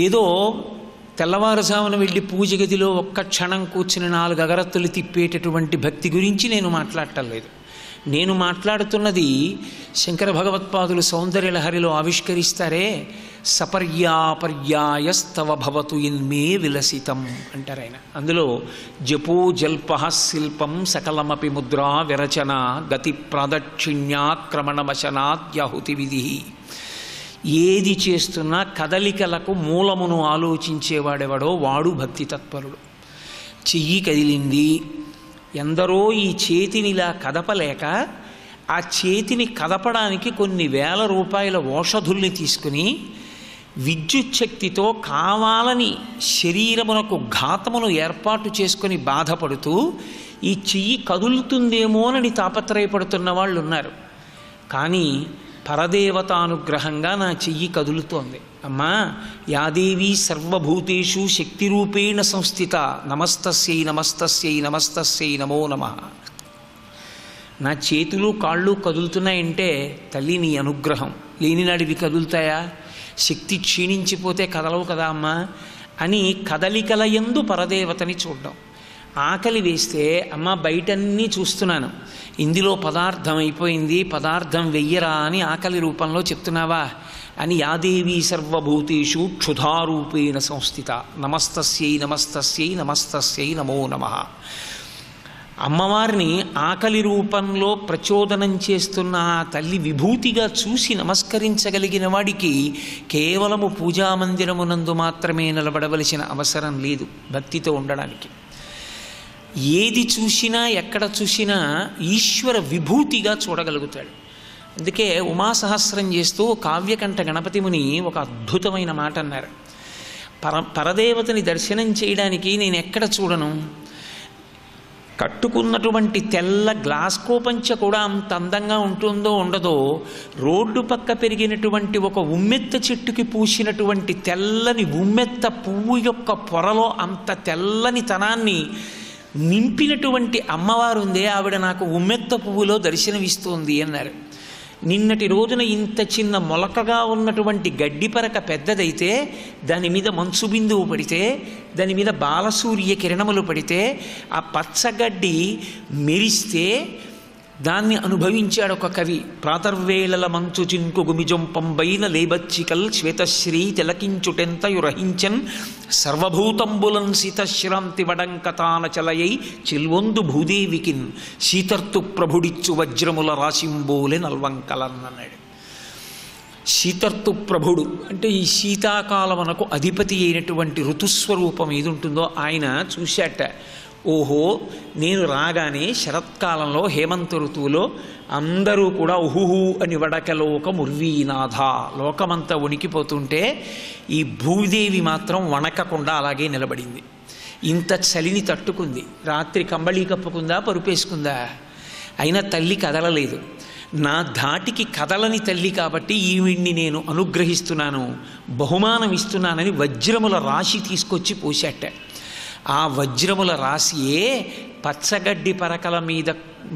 ఏదో తెల్లవారుజామున వెళ్ళి పూజ గదిలో ఒక్క క్షణం కూర్చుని 4 అగరత్తులు తిప్పేటటువంటి భక్తి గురించి నేను మాట్లాడటం లేదు. నేను మాట్లాడుతున్నది శంకర భగవత్పాదులు సౌందర్యలహరిలో ఆవిష్కరిస్తారే, సపర్యాపర్యాయస్తవ భవతు ఇన్మే విలసితం అంటారు ఆయన. అందులో జపో జల్ప శిల్పం సకలమపి ముద్రా విరచన గతి ప్రాదక్షిణ్యాక్రమణమశనాద్యాహుతి విధి. ఏది చేస్తున్నా కదలికలకు మూలమును ఆలోచించేవాడెవడో వాడు భక్తి తత్పరుడు. చెయ్యి కదిలింది, ఎందరో ఈ చేతిని ఇలా కదపలేక ఆ చేతిని కదపడానికి కొన్ని వేల రూపాయల ఓషధుల్ని తీసుకుని విద్యుత్ శక్తితో కావాలని శరీరమునకు ఘాతమును ఏర్పాటు చేసుకొని బాధపడుతూ ఈ చెయ్యి కదులుతుందేమోనని తాపత్రయపడుతున్న వాళ్ళు ఉన్నారు. కానీ పరదేవతానుగ్రహంగా నా చెయ్యి కదులుతోంది. అమ్మా, యాదేవి సర్వభూతేషు శక్తిరూపేణ సంస్థిత నమస్తస్యై నమస్తస్యై నమస్తస్యై నమో నమః. నా చేతులు కాళ్ళు కదులుతున్నాయంటే తల్లి నీ అనుగ్రహం. లేనినాడివి కదులుతాయా? శక్తి క్షీణించిపోతే కదలవు కదా అమ్మా అని కదలికల యందు పరదేవతని చూడడం. ఆకలి వేస్తే అమ్మ బయటన్నీ చూస్తున్నాను, ఇందులో పదార్థం అయిపోయింది, పదార్థం వెయ్యరా అని ఆకలి రూపంలో చెప్తున్నావా అని యాదేవి సర్వభూతేషు క్షుధారూపేణ సంస్థిత నమస్తస్యై నమస్తస్యై నమస్తస్యై నమో నమః. అమ్మవారిని ఆకలి రూపంలో ప్రచోదనం చేస్తున్న ఆ తల్లి విభూతిగా చూసి నమస్కరించగలిగిన వాడికి కేవలము పూజామందిరమునందు మాత్రమే నిలబడవలసిన అవసరం లేదు భక్తితో ఉండడానికి. ఏది చూసినా ఎక్కడ చూసినా ఈశ్వర విభూతిగా చూడగలుగుతాడు. అందుకే ఉమాసహస్రం చేస్తూ కావ్యకంఠ గణపతి ముని ఒక అద్భుతమైన మాట అన్నారు. పరదేవతని దర్శనం చేయడానికి నేను ఎక్కడ చూడను, కట్టుకున్నటువంటి తెల్ల గ్లాస్ కోపంచ కూడా అంత అందంగా ఉంటుందో ఉండదో, రోడ్డు పక్క పెరిగినటువంటి ఒక ఉమ్మెత్త చెట్టుకి పూసినటువంటి తెల్లని ఉమ్మెత్త పువ్వు యొక్క పొరలో అంత తెల్లని తనాన్ని నింపినటువంటి అమ్మవారు ఉందే, ఆవిడ నాకు ఉమ్మెత్త పువ్వులో దర్శనమిస్తోంది అన్నారు. నిన్నటి రోజున ఇంత చిన్న మొలకగా ఉన్నటువంటి గడ్డి పరక పెద్దదైతే దాని మీద మంచు బిందువు పడితే, దాని మీద బాలసూర్య కిరణములు పడితే, ఆ పచ్చగడ్డి మెరిస్తే దాన్ని అనుభవించాడు ఒక కవి. ప్రాతర్వేళల మంచు చింకు గుమిజొంపంబైన లేబచ్చికల్ శ్వేతశ్రీ తిలకించుటెంతయురహించన్ సర్వభూతంబులన్ శీతశ్రాంతి వడంకతానచలయై చిల్వొందు భూదేవికిన్ శీతర్తు ప్రభుడిచ్చు వజ్రముల రాశింబోలె నల్వంకలన్ అన్నాడు. శీతర్తు ప్రభుడు అంటే ఈ శీతాకాలమునకు అధిపతి అయినటువంటి ఋతుస్వరూపం ఏది ఉంటుందో ఆయన చూశాట. ఓహో, నేను రాగానే శరత్కాలంలో హేమంత ఋతువులో అందరూ కూడా ఉహుహు అని వడకలోక ముర్వీనాథ లోకమంతా వణికిపోతుంటే ఈ భూదేవి మాత్రం వణకకుండా అలాగే నిలబడింది. ఇంత చలిని తట్టుకుంది. రాత్రి కంబళీ కప్పుకుందా, పరుపేసుకుందా, అయినా తల్లి కదలలేదు. నా ధాటికి కదలని తల్లి కాబట్టి ఈవిడ్ని నేను అనుగ్రహిస్తున్నాను, బహుమానం ఇస్తున్నానని వజ్రముల రాశి తీసుకొచ్చి పోశాట. ఆ వజ్రముల రాశియే పచ్చగడ్డి పరకల మీద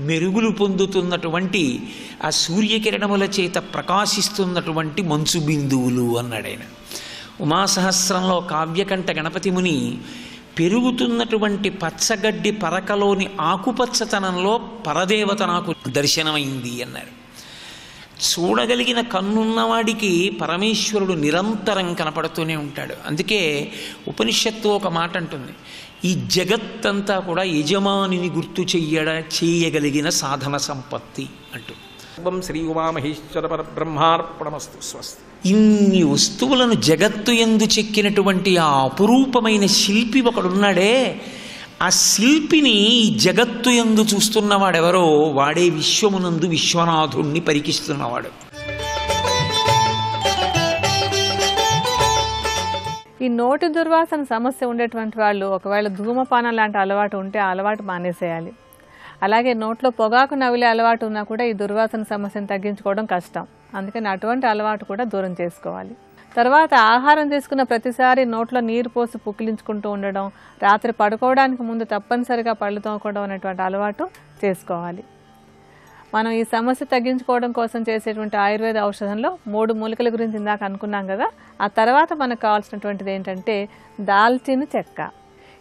మెరుగులు పొందుతున్నటువంటి ఆ సూర్యకిరణముల చేత ప్రకాశిస్తున్నటువంటి మంచు బిందువులు అన్నాడాయన. ఉమాసహస్రంలో కావ్యకంఠ గణపతి ముని పెరుగుతున్నటువంటి పచ్చగడ్డి పరకలోని ఆకుపచ్చతనంలో పరదేవత నాకు దర్శనమైంది అన్నారు. చూడగలిగిన కన్నున్నవాడికి పరమేశ్వరుడు నిరంతరం కనపడుతూనే ఉంటాడు. అందుకే ఉపనిషత్తు ఒక మాట అంటుంది, ఈ జగత్తంతా కూడా యజమానిని గుర్తు చేయగలిగిన సాధన సంపత్తి అంటూ. శ్రీ ఉమామహేశ్వర పరబ్రహ్మార్పణమస్తు. స్వస్తి. ఇన్ని వస్తువులను జగత్తు యందు చెక్కినటువంటి ఆ అపురూపమైన శిల్పి ఒకడున్నాడే, ఆ శిల్పిని ఈ జగత్తు యందు చూస్తున్నవాడెవరో వాడే విశ్వమునందు విశ్వనాథుణ్ణి పరికిస్తున్నవాడు. ఈ నోటి దుర్వాసన సమస్య ఉండేటువంటి వాళ్ళు ఒకవేళ ధూమపానం లాంటి అలవాటు ఉంటే ఆ అలవాటు మానేసేయాలి. అలాగే నోట్లో పొగాకు నవిలే అలవాటు ఉన్నా కూడా ఈ దుర్వాసన సమస్యను తగ్గించుకోవడం కష్టం. అందుకని అటువంటి అలవాటు కూడా దూరం చేసుకోవాలి. తర్వాత ఆహారం తీసుకున్న ప్రతిసారి నోట్లో నీరు పోసి పుక్కిలించుకుంటూ ఉండడం, రాత్రి పడుకోవడానికి ముందు తప్పనిసరిగా పళ్ళు తోముకోవడం అనేటువంటి అలవాటు చేసుకోవాలి. మనం ఈ సమస్య తగ్గించుకోవడం కోసం చేసేటువంటి ఆయుర్వేద ఔషధంలో 3 మూలికల గురించి ఇందాక అనుకున్నాం కదా. ఆ తర్వాత మనకు కావాల్సినటువంటిది ఏంటంటే దాల్చిన చెక్క.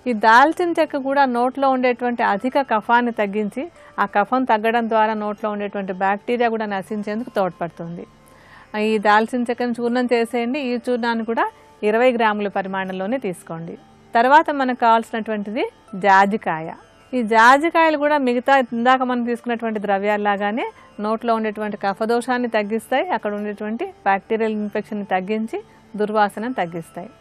ఈ దాల్చిన చెక్క కూడా నోట్లో ఉండేటువంటి అధిక కఫాన్ని తగ్గించి ఆ కఫం తగ్గడం ద్వారా నోట్లో ఉండేటువంటి బ్యాక్టీరియా కూడా నశించేందుకు తోడ్పడుతుంది. ఈ దాల్చిన చెక్కను చూర్ణం చేసేయండి. ఈ చూర్ణాన్ని కూడా 20 గ్రాముల పరిమాణంలోనే తీసుకోండి. తర్వాత మనకు కావాల్సినటువంటిది జాజికాయ. ఈ జాజికాయలు కూడా మిగతా ఇందాక మనం తీసుకున్నటువంటి ద్రవ్యాల్లాగానే నోట్లో ఉండేటువంటి కఫదోషాన్ని తగ్గిస్తాయి, అక్కడ ఉండేటువంటి బ్యాక్టీరియల్ ఇన్ఫెక్షన్ని తగ్గించి దుర్వాసనను తగ్గిస్తాయి.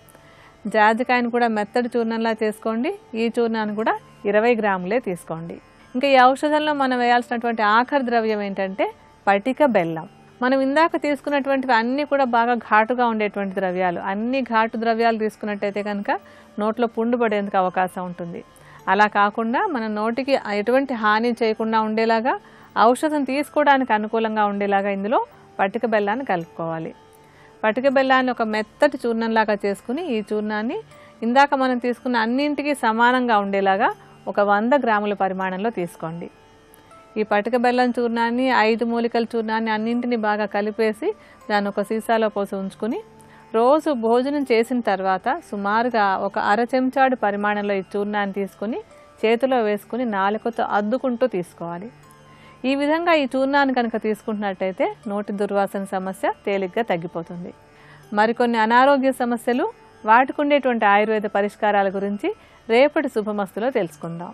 జాజికాయను కూడా మెత్తడి చూర్ణంలా చేసుకోండి. ఈ చూర్ణాన్ని కూడా 20 గ్రాములే తీసుకోండి. ఇంకా ఈ ఔషధంలో మనం వేయాల్సినటువంటి ఆఖరి ద్రవ్యం ఏంటంటే పటిక బెల్లం. మనం ఇందాక తీసుకున్నటువంటివి అన్నీ కూడా బాగా ఘాటుగా ఉండేటువంటి ద్రవ్యాలు. అన్ని ఘాటు ద్రవ్యాలు తీసుకున్నట్టయితే కనుక నోట్లో పుండు పడేందుకు అవకాశం ఉంటుంది. అలా కాకుండా మన నోటికి ఎటువంటి హాని చేయకుండా ఉండేలాగా, ఔషధం తీసుకోవడానికి అనుకూలంగా ఉండేలాగా ఇందులో పటిక బెల్లాన్ని కలుపుకోవాలి. పటిక బెల్లాన్ని ఒక మెత్తటి చూర్ణంలాగా చేసుకుని ఈ చూర్ణాన్ని ఇందాక మనం తీసుకున్న అన్నింటికి సమానంగా ఉండేలాగా ఒక 100 గ్రాముల పరిమాణంలో తీసుకోండి. ఈ పటిక బెల్లం చూర్ణాన్ని 5 మూలికల చూర్ణాన్ని అన్నింటినీ బాగా కలిపేసి దాన్ని ఒక సీసాలో పోసి ఉంచుకుని రోజు భోజనం చేసిన తర్వాత సుమారుగా ఒక 1/2 చెంచాడు పరిమాణంలో ఈ చూర్ణాన్ని తీసుకుని చేతిలో వేసుకుని నాలుకతో అద్దుకుంటూ తీసుకోవాలి. ఈ విధంగా ఈ చూర్ణాన్ని కనుక తీసుకుంటున్నట్టయితే నోటి దుర్వాసన సమస్య తేలిగ్గా తగ్గిపోతుంది. మరికొన్ని అనారోగ్య సమస్యలు, వాటికి ఉండేటువంటి ఆయుర్వేద పరిష్కారాల గురించి రేపటి శుభమస్తులో తెలుసుకుందాం.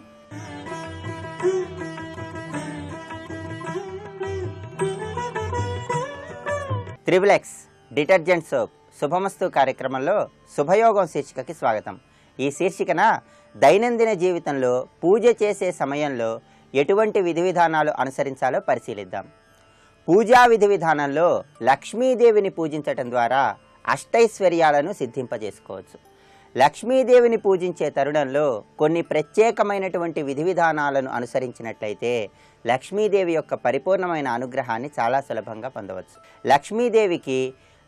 త్రిబులెక్స్ డిటర్జెంట్ సోప్ శుభమస్తు కార్యక్రమంలో శుభయోగం శీర్షికకి స్వాగతం. ఈ శీర్షికన దైనందిన జీవితంలో పూజ చేసే సమయంలో ఎటువంటి విధి విధానాలు అనుసరించాలో పరిశీలిద్దాం. పూజా విధి విధానంలో లక్ష్మీదేవిని పూజించటం ద్వారా అష్టైశ్వర్యాలను సిద్ధింపజేసుకోవచ్చు. లక్ష్మీదేవిని పూజించే తరుణంలో కొన్ని ప్రత్యేకమైనటువంటి విధి విధానాలను అనుసరించినట్లయితే లక్ష్మీదేవి యొక్క పరిపూర్ణమైన అనుగ్రహాన్ని చాలా సులభంగా పొందవచ్చు. లక్ష్మీదేవికి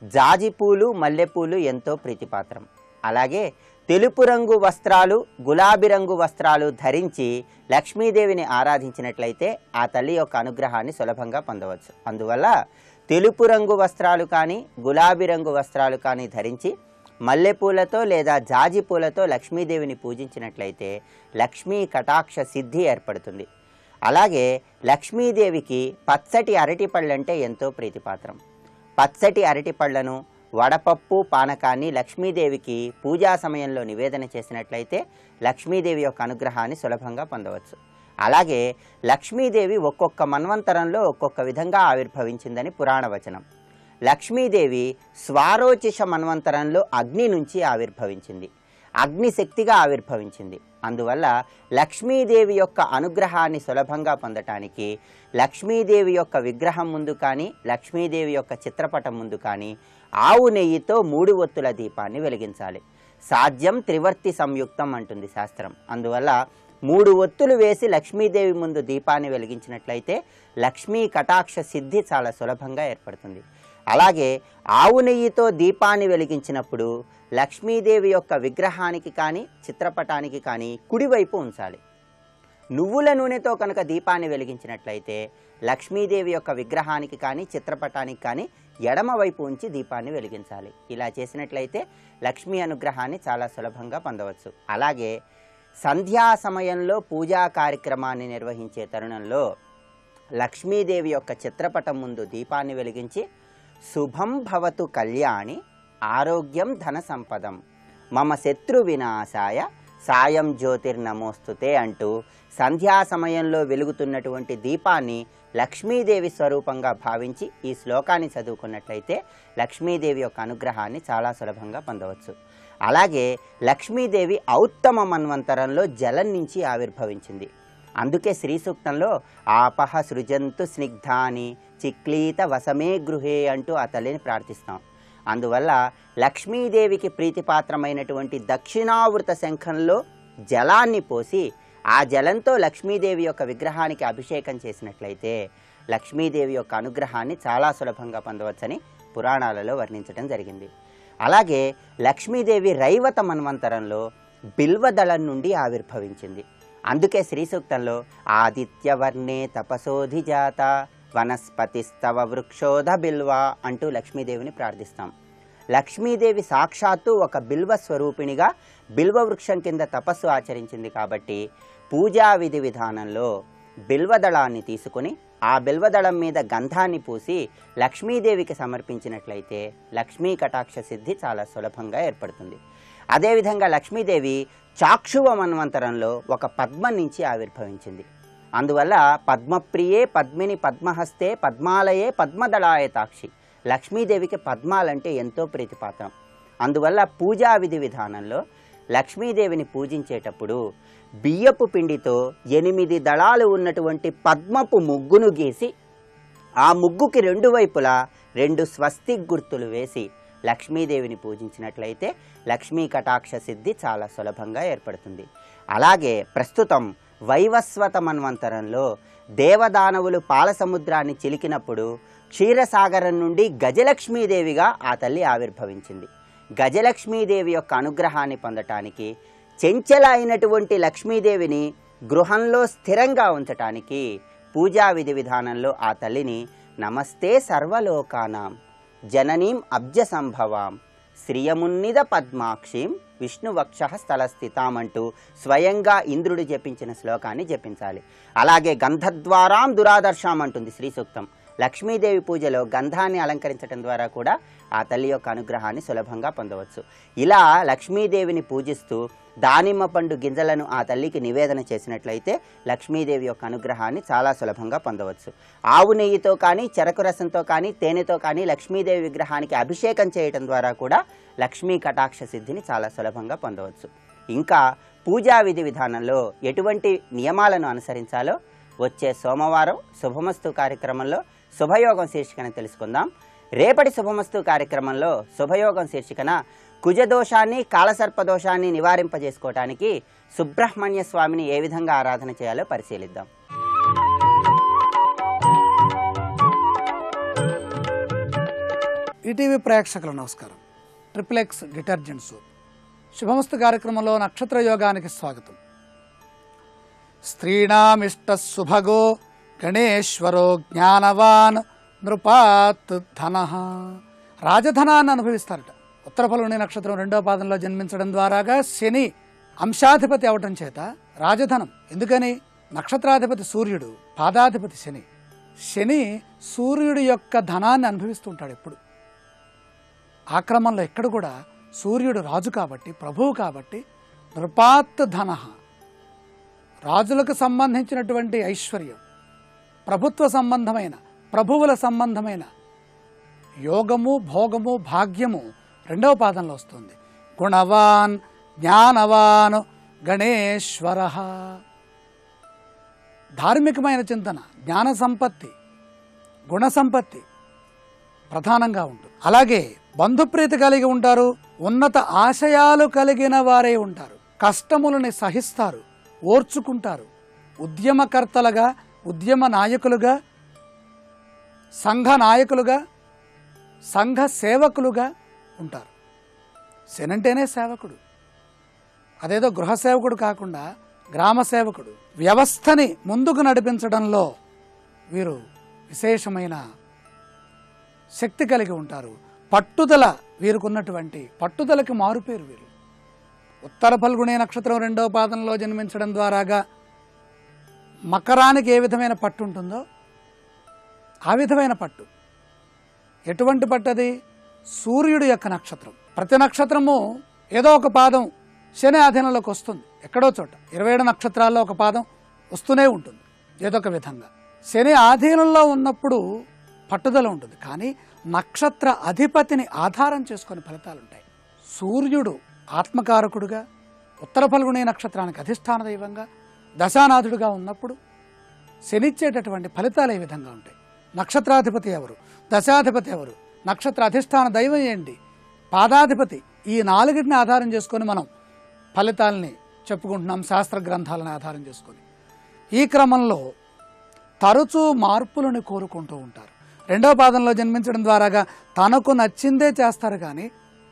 జాజిపూలు, మల్లెపూలు ఎంతో ప్రీతిపాత్రం. అలాగే తెలుపు రంగు వస్త్రాలు, గులాబీ రంగు వస్త్రాలు ధరించి లక్ష్మీదేవిని ఆరాధించినట్లయితే ఆ తల్లి యొక్క అనుగ్రహాన్ని సులభంగా పొందవచ్చు. అందువల్ల తెలుపు రంగు వస్త్రాలు కానీ, గులాబీ రంగు వస్త్రాలు కానీ ధరించి మల్లెపూలతో లేదా జాజి పూలతో లక్ష్మీదేవిని పూజించినట్లయితే లక్ష్మీ కటాక్ష సిద్ధి ఏర్పడుతుంది. అలాగే లక్ష్మీదేవికి పచ్చటి అరటిపళ్ళంటే ఎంతో ప్రీతిపాత్రం. పచ్చటి అరటిపళ్లను, వడపప్పు, పానకాన్ని లక్ష్మీదేవికి పూజా సమయంలో నివేదన చేసినట్లయితే లక్ష్మీదేవి యొక్క అనుగ్రహాన్ని సులభంగా పొందవచ్చు. అలాగే లక్ష్మీదేవి ఒక్కొక్క మన్వంతరంలో ఒక్కొక్క విధంగా ఆవిర్భవించిందని పురాణ వచనం. లక్ష్మీదేవి స్వారోచిష మన్వంతరంలో అగ్ని నుంచి ఆవిర్భవించింది, అగ్నిశక్తిగా ఆవిర్భవించింది. అందువల్ల లక్ష్మీదేవి యొక్క అనుగ్రహాన్ని సులభంగా పొందటానికి లక్ష్మీదేవి యొక్క విగ్రహం ముందు కానీ, లక్ష్మీదేవి యొక్క చిత్రపటం ముందు కానీ ఆవు నెయ్యితో 3 ఒత్తుల దీపాన్ని వెలిగించాలి. సాధ్యం త్రివర్తి సంయుక్తం అంటుంది శాస్త్రం. అందువల్ల 3 ఒత్తులు వేసి లక్ష్మీదేవి ముందు దీపాన్ని వెలిగించినట్లయితే లక్ష్మీ కటాక్ష సిద్ధి చాలా సులభంగా ఏర్పడుతుంది. అలాగే ఆవు నెయ్యితో దీపాన్ని వెలిగించినప్పుడు లక్ష్మీదేవి యొక్క విగ్రహానికి కానీ చిత్రపటానికి కానీ కుడివైపు ఉంచాలి. నువ్వుల నూనెతో కనుక దీపాన్ని వెలిగించినట్లయితే లక్ష్మీదేవి యొక్క విగ్రహానికి కానీ చిత్రపటానికి కానీ ఎడమవైపు ఉంచి దీపాన్ని వెలిగించాలి. ఇలా చేసినట్లయితే లక్ష్మీ అనుగ్రహాన్ని చాలా సులభంగా పొందవచ్చు. అలాగే సంధ్యా సమయంలో పూజా కార్యక్రమాన్ని నిర్వహించే తరుణంలో లక్ష్మీదేవి యొక్క చిత్రపటం ముందు దీపాన్ని వెలిగించి శుభం భవతు కళ్యాణి ఆరోగ్యం ధన సంపదం మమ శత్రు వినాశాయ సాయం జ్యోతిర్నమోస్తుతే అంటూ సంధ్యా సమయంలో వెలుగుతున్నటువంటి దీపాన్ని లక్ష్మీదేవి స్వరూపంగా భావించి ఈ శ్లోకాన్ని చదువుకున్నట్లయితే లక్ష్మీదేవి యొక్క అనుగ్రహాన్ని చాలా సులభంగా పొందవచ్చు. అలాగే లక్ష్మీదేవి ఔత్తమ మన్వంతరంలో జలం నుంచి ఆవిర్భవించింది. అందుకే శ్రీ సూక్తంలో ఆపహ సృజంతు స్నిగ్ధాని చిక్లీత వసమే గృహే అంటూ ఆ తల్లిని ప్రార్థిస్తాం. అందువల్ల లక్ష్మీదేవికి ప్రీతిపాత్రమైనటువంటి దక్షిణావృత శంఖంలో జలాన్ని పోసి ఆ జలంతో లక్ష్మీదేవి యొక్క విగ్రహానికి అభిషేకం చేసినట్లయితే లక్ష్మీదేవి యొక్క అనుగ్రహాన్ని చాలా సులభంగా పొందవచ్చని పురాణాలలో వర్ణించడం జరిగింది. అలాగే లక్ష్మీదేవి రైవత మన్వంతరంలో బిల్వదళం నుండి ఆవిర్భవించింది. అందుకే శ్రీ సూక్తంలో ఆదిత్యవర్ణే తపసోధిజాత వనస్పతిస్తవ వృక్షోధ బిల్వ అంటూ లక్ష్మీదేవిని ప్రార్థిస్తాం. లక్ష్మీదేవి సాక్షాత్తు ఒక బిల్వ స్వరూపిణిగా బిల్వ వృక్షం కింద తపస్సు ఆచరించింది కాబట్టి పూజా విధి విధానంలో బిల్వదళాన్ని తీసుకుని ఆ బిల్వదళం మీద గంధాన్ని పూసి లక్ష్మీదేవికి సమర్పించినట్లయితే లక్ష్మీ కటాక్ష సిద్ధి చాలా సులభంగా ఏర్పడుతుంది. అదేవిధంగా లక్ష్మీదేవి చాక్షువ మన్వంతరంలో ఒక పద్మం నుంచి ఆవిర్భవించింది. అందువల్ల పద్మప్రియే పద్మిని పద్మహస్తే పద్మాలయే పద్మదళాయతాక్షి లక్ష్మీదేవికి పద్మాలంటే ఎంతో ప్రీతిపాత్రం. అందువల్ల పూజా విధి విధానంలో లక్ష్మీదేవిని పూజించేటప్పుడు బియ్యపు పిండితో 8 దళాలు ఉన్నటువంటి పద్మపు ముగ్గును గీసి ఆ ముగ్గుకి 2 వైపులా 2 స్వస్తిక్ గుర్తులు వేసి లక్ష్మీదేవిని పూజించినట్లయితే లక్ష్మీ కటాక్ష సిద్ధి చాలా సులభంగా ఏర్పడుతుంది. అలాగే ప్రస్తుతం వైవస్వత మన్వంతరంలో దేవదానవులు పాల సముద్రాన్ని చిలికినప్పుడు క్షీరసాగరం నుండి గజలక్ష్మీదేవిగా ఆ తల్లి ఆవిర్భవించింది. గజలక్ష్మీదేవి యొక్క అనుగ్రహాన్ని పొందటానికి చెంచల అయినటువంటి లక్ష్మీదేవిని గృహంలో స్థిరంగా ఉంచటానికి పూజా విధి విధానంలో ఆ తల్లిని నమస్తే సర్వలోకానాం జననీం అబ్జ సంభవాం శ్రియమున్నిద పద్మాక్షిం విష్ణువక్ష స్థలస్థితాం అంటూ స్వయంగా ఇంద్రుడు జపించిన శ్లోకాన్ని జపించాలి. అలాగే గంధద్వారాం దురాదర్శాం అంటుంది శ్రీ సూక్తం. లక్ష్మీదేవి పూజలో గంధాన్ని అలంకరించడం ద్వారా కూడా ఆ తల్లి యొక్క అనుగ్రహాన్ని సులభంగా పొందవచ్చు. ఇలా లక్ష్మీదేవిని పూజిస్తూ దానిమ్మ పండు గింజలను ఆ తల్లికి నివేదన చేసినట్లయితే లక్ష్మీదేవి యొక్క అనుగ్రహాన్ని చాలా సులభంగా పొందవచ్చు. ఆవు నెయ్యితో కానీ చెరకు రసంతో కానీ తేనెతో కానీ లక్ష్మీదేవి విగ్రహానికి అభిషేకం చేయటం ద్వారా కూడా లక్ష్మీ కటాక్ష సిద్ధిని చాలా సులభంగా పొందవచ్చు. ఇంకా పూజా విధి విధానంలో ఎటువంటి నియమాలను అనుసరించాలో వచ్చే సోమవారం శుభమస్తు కార్యక్రమంలో శుభయోగం శీర్షికన తెలుసుకుందాం. రేపటి శుభమస్తు కార్యక్రమంలో శుభయోగం శీర్షికన కుజదోషాన్ని కాలసర్పదోషాన్ని నివారింపజేసుకోవటానికి సుబ్రహ్మణ్య స్వామిని ఏ విధంగా ఆరాధన చేయాలో పరిశీలిద్దాం. ఈటీవీ ప్రేక్షకుల నమస్కారం. ట్రిప్లెక్స్ డిటర్జెంట్ సోప్ శుభమస్తు కార్యక్రమంలో నక్షత్ర యోగానికి స్వాగతం. స్త్రీణామిష్ట శుభగో గణేశ్వరో జ్ఞానవాన్ నృపాత్ ధన. రాజధనాన్ని అనుభవిస్తారట. ఉత్తరఫలుని నక్షత్రం 2వ పాదంలో జన్మించడం ద్వారాగా శని అంశాధిపతి అవటం చేత రాజధనం. ఎందుకని? నక్షత్రాధిపతి సూర్యుడు, పాదాధిపతి శని. శని సూర్యుడి యొక్క ధనాన్ని అనుభవిస్తుంటాడు ఎప్పుడు. ఆ క్రమంలో ఇక్కడ కూడా సూర్యుడు రాజు కాబట్టి, ప్రభువు కాబట్టి నృపాత్ ధన, రాజులకు సంబంధించినటువంటి ఐశ్వర్యం, ప్రభుత్వ సంబంధమైన ప్రభువుల సంబంధమైన యోగము భోగము భాగ్యము 2వ పాదంలో వస్తుంది. గుణవాన్ జ్ఞానవాన్ గణేశ్వర. ధార్మికమైన చింతన, జ్ఞాన సంపత్తి, గుణ సంపత్తి ప్రధానంగా ఉంటుంది. అలాగే బంధుప్రీతి కలిగి ఉంటారు, ఉన్నత ఆశయాలు కలిగిన వారే ఉంటారు. కష్టములని సహిస్తారు, ఓర్చుకుంటారు. ఉద్యమకర్తలుగా, ఉద్యమ నాయకులుగా, సంఘ నాయకులుగా, సంఘ సేవకులుగా ఉంటారు. శని అంటేనే సేవకుడు. అదేదో గృహ సేవకుడు కాకుండా గ్రామ సేవకుడు. వ్యవస్థని ముందుకు నడిపించడంలో వీరు విశేషమైన శక్తి కలిగి ఉంటారు. పట్టుదల వీరుకున్నటువంటి పట్టుదలకి మారుపేరు వీరు. ఉత్తర ఫల్గుణి నక్షత్రం 2వ పాదంలో జన్మించడం ద్వారాగా మకరానికి ఏ విధమైన పట్టు ఉంటుందో ఆ విధమైన పట్టు. ఎటువంటి పట్టది? సూర్యుడి యొక్క నక్షత్రం. ప్రతి నక్షత్రము ఏదో ఒక పాదం శని ఆధీనంలోకి వస్తుంది. ఎక్కడో చోట 27 నక్షత్రాల్లో ఒక పాదం వస్తూనే ఉంటుంది ఏదో ఒక విధంగా. శని ఆధీనంలో ఉన్నప్పుడు పట్టుదల ఉంటుంది, కానీ నక్షత్ర అధిపతిని ఆధారం చేసుకొని ఫలితాలు ఉంటాయి. సూర్యుడు ఆత్మకారకుడుగా, ఉత్తర ఫల్గుణి నక్షత్రానికి అధిష్టాన దైవంగా, దశానాథుడుగా ఉన్నప్పుడు శనిచ్చేటటువంటి ఫలితాలు ఏ విధంగా ఉంటాయి? నక్షత్రాధిపతి ఎవరు, దశాధిపతి ఎవరు, నక్షత్ర అధిష్టాన దైవం ఏంటి, పాదాధిపతి, ఈ 4టిని ఆధారం చేసుకొని మనం ఫలితాలని చెప్పుకుంటున్నాం, శాస్త్ర గ్రంథాలను ఆధారం చేసుకొని. ఈ క్రమంలో తరచూ మార్పులను కోరుకుంటూ ఉంటారు. 2వ పాదంలో జన్మించడం ద్వారాగా తనకు నచ్చిందే చేస్తారు, కానీ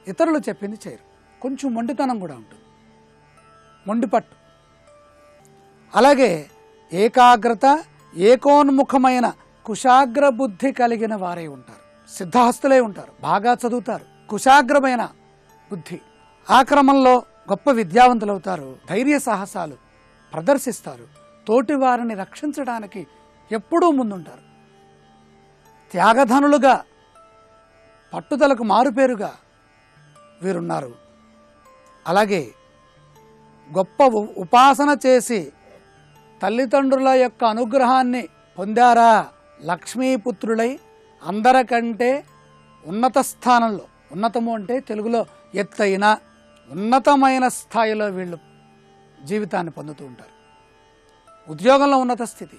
ఇతరులు చెప్పింది చేయరు. కొంచెం మొండితనం కూడా ఉంటుంది, మొండిపట్టు. అలాగే ఏకాగ్రత, ఏకోన్ముఖమైన కుశాగ్ర బుద్ధి కలిగిన వారే ఉంటారు. సిద్ధహస్తులే ఉంటారు, బాగా చదువుతారు, కుశాగ్రమైన బుద్ధి. ఆ క్రమంలో గొప్ప విద్యావంతులు అవుతారు, ధైర్య సాహసాలు ప్రదర్శిస్తారు, తోటి వారిని రక్షించడానికి ఎప్పుడూ ముందుంటారు. త్యాగధనులుగా, పట్టుదలకు మారుపేరుగా వీరున్నారు. అలాగే గొప్ప ఉపాసన చేసి తల్లిదండ్రుల యొక్క అనుగ్రహాన్ని పొందారా, లక్ష్మీపుత్రులై అందరికంటే ఉన్నత స్థానంలో, ఉన్నతము అంటే తెలుగులో ఎత్తైన ఉన్నతమైన స్థాయిలో వీళ్ళు జీవితాన్ని పొందుతూ ఉంటారు. ఉద్యోగంలో ఉన్నత స్థితి,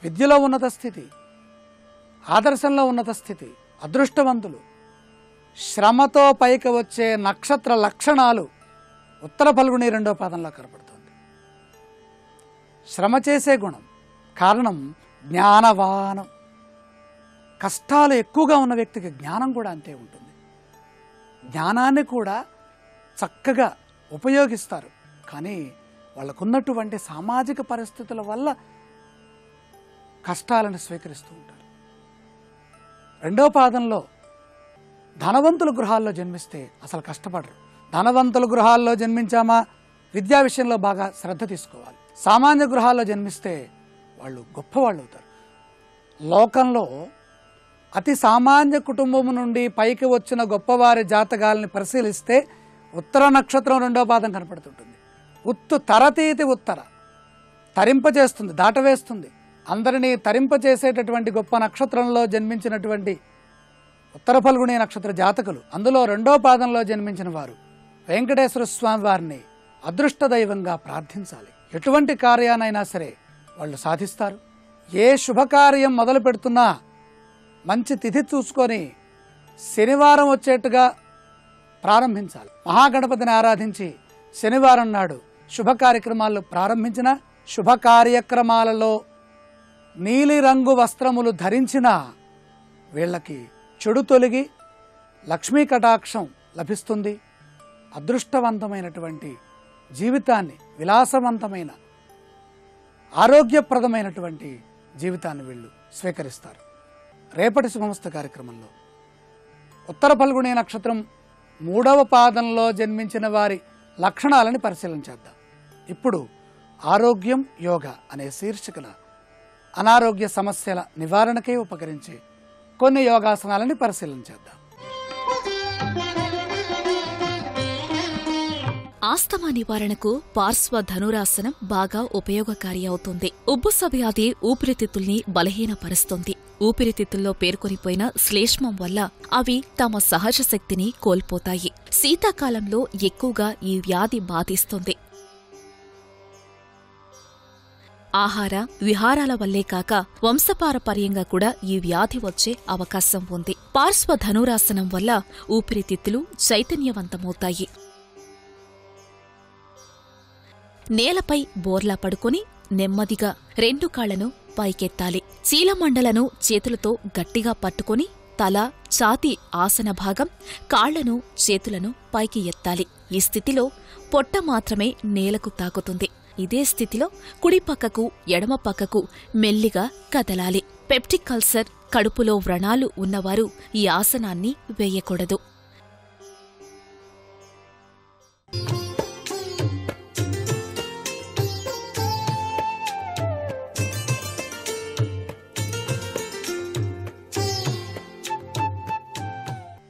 విద్యలో ఉన్నత స్థితి, ఆదర్శంలో ఉన్నత స్థితి, అదృష్టవంతులు. శ్రమతో పైకి వచ్చే నక్షత్ర లక్షణాలు ఉత్తర ఫల్గుణి 2వ పాదంలో కనపడుతుంది. శ్రమ చేసే గుణం, కారణం జ్ఞానవానం. కష్టాలు ఎక్కువగా ఉన్న వ్యక్తికి జ్ఞానం కూడా అంతే ఉంటుంది. జ్ఞానాన్ని కూడా చక్కగా ఉపయోగిస్తారు, కానీ వాళ్ళకున్నటువంటి సామాజిక పరిస్థితుల వల్ల కష్టాలను స్వీకరిస్తూ ఉంటారు. 2వ పాదంలో ధనవంతుల గృహాల్లో జన్మిస్తే అసలు కష్టపడరు. ధనవంతుల గృహాల్లో జన్మించామా విద్యా విషయంలో బాగా శ్రద్ధ తీసుకోవాలి. సామాన్య గృహాల్లో జన్మిస్తే వాళ్ళు గొప్పవాళ్ళు అవుతారు. లోకంలో అతి సామాన్య కుటుంబం నుండి పైకి వచ్చిన గొప్పవారి జాతకాలని పరిశీలిస్తే ఉత్తర నక్షత్రం 2వ పాదం కనపడుతుంటుంది. ఉత్తు తరతీతి ఉత్తర, తరింపజేస్తుంది, దాటవేస్తుంది. అందరినీ తరింపజేసేటటువంటి గొప్ప నక్షత్రంలో జన్మించినటువంటి ఉత్తర ఫల్గుణి నక్షత్ర జాతకులు, అందులో 2వ పాదంలో జన్మించిన వారు వెంకటేశ్వర స్వామి వారిని అదృష్ట దైవంగా ప్రార్థించాలి. ఎటువంటి కార్యానైనా సరే వాళ్ళు సాధిస్తారు. ఏ శుభకార్యం మొదలు పెడుతున్నా మంచి తిథి చూసుకొని శనివారం వచ్చేట్టుగా ప్రారంభించాలి. మహాగణపతిని ఆరాధించి శనివారం నాడు శుభ కార్యక్రమాలు ప్రారంభించిన, శుభ కార్యక్రమాలలో నీలిరంగు వస్త్రములు ధరించిన వీళ్ళకి చెడు తొలగి లక్ష్మీ కటాక్షం లభిస్తుంది. అదృష్టవంతమైనటువంటి జీవితాన్ని, విలాసవంతమైన ఆరోగ్యప్రదమైనటువంటి జీవితాన్ని వీళ్ళు స్వీకరిస్తారు. రేపటి శుభమస్తు కార్యక్రమంలో ఉత్తర ఫల్గుణి నక్షత్రం 3వ పాదంలో జన్మించిన వారి లక్షణాలని పరిశీలన చేద్దాం. ఇప్పుడు ఆరోగ్యం యోగా అనే శీర్షికన అనారోగ్య సమస్యల నివారణకై ఉపకరించే కొన్ని యోగాసనాలని పరిశీలన చేద్దాం. ఆస్తమా నివారణకు పార్శ్వ ధనురాసనం బాగా ఉపయోగకారి అవుతుంది. ఉబ్బుస వ్యాధి ఊపిరితిత్తుల్ని బలహీనపరుస్తుంది. ఊపిరితిత్తుల్లో పేరుకొనిపోయిన శ్లేష్మం వల్ల అవి తమ సహజ శక్తిని కోల్పోతాయి. శీతాకాలంలో ఎక్కువగా ఈ వ్యాధి బాధిస్తుంది. ఆహార విహారాల వల్లే కాక వంశపారపర్యంగా కూడా ఈ వ్యాధి వచ్చే అవకాశం ఉంది. పార్శ్వ ధనురాసనం వల్ల ఊపిరితిత్తులు చైతన్యవంతమవుతాయి. నేలపై బోర్లా పడుకొని నెమ్మదిగా 2 కాళ్లను పైకెత్తాలి. చీలమండలను చేతులతో గట్టిగా పట్టుకొని తల, ఛాతీ ఆసన భాగం, కాళ్లను, చేతులను పైకి ఎత్తాలి. ఈ స్థితిలో పొట్ట మాత్రమే నేలకు తాకుతుంది. ఇదే స్థితిలో కుడి పక్కకు, ఎడమ పక్కకు మెల్లిగా కదలాలి. పెప్టిక్ అల్సర్, కడుపులో వ్రణాలు ఉన్నవారు ఈ ఆసనాన్ని వేయకూడదు.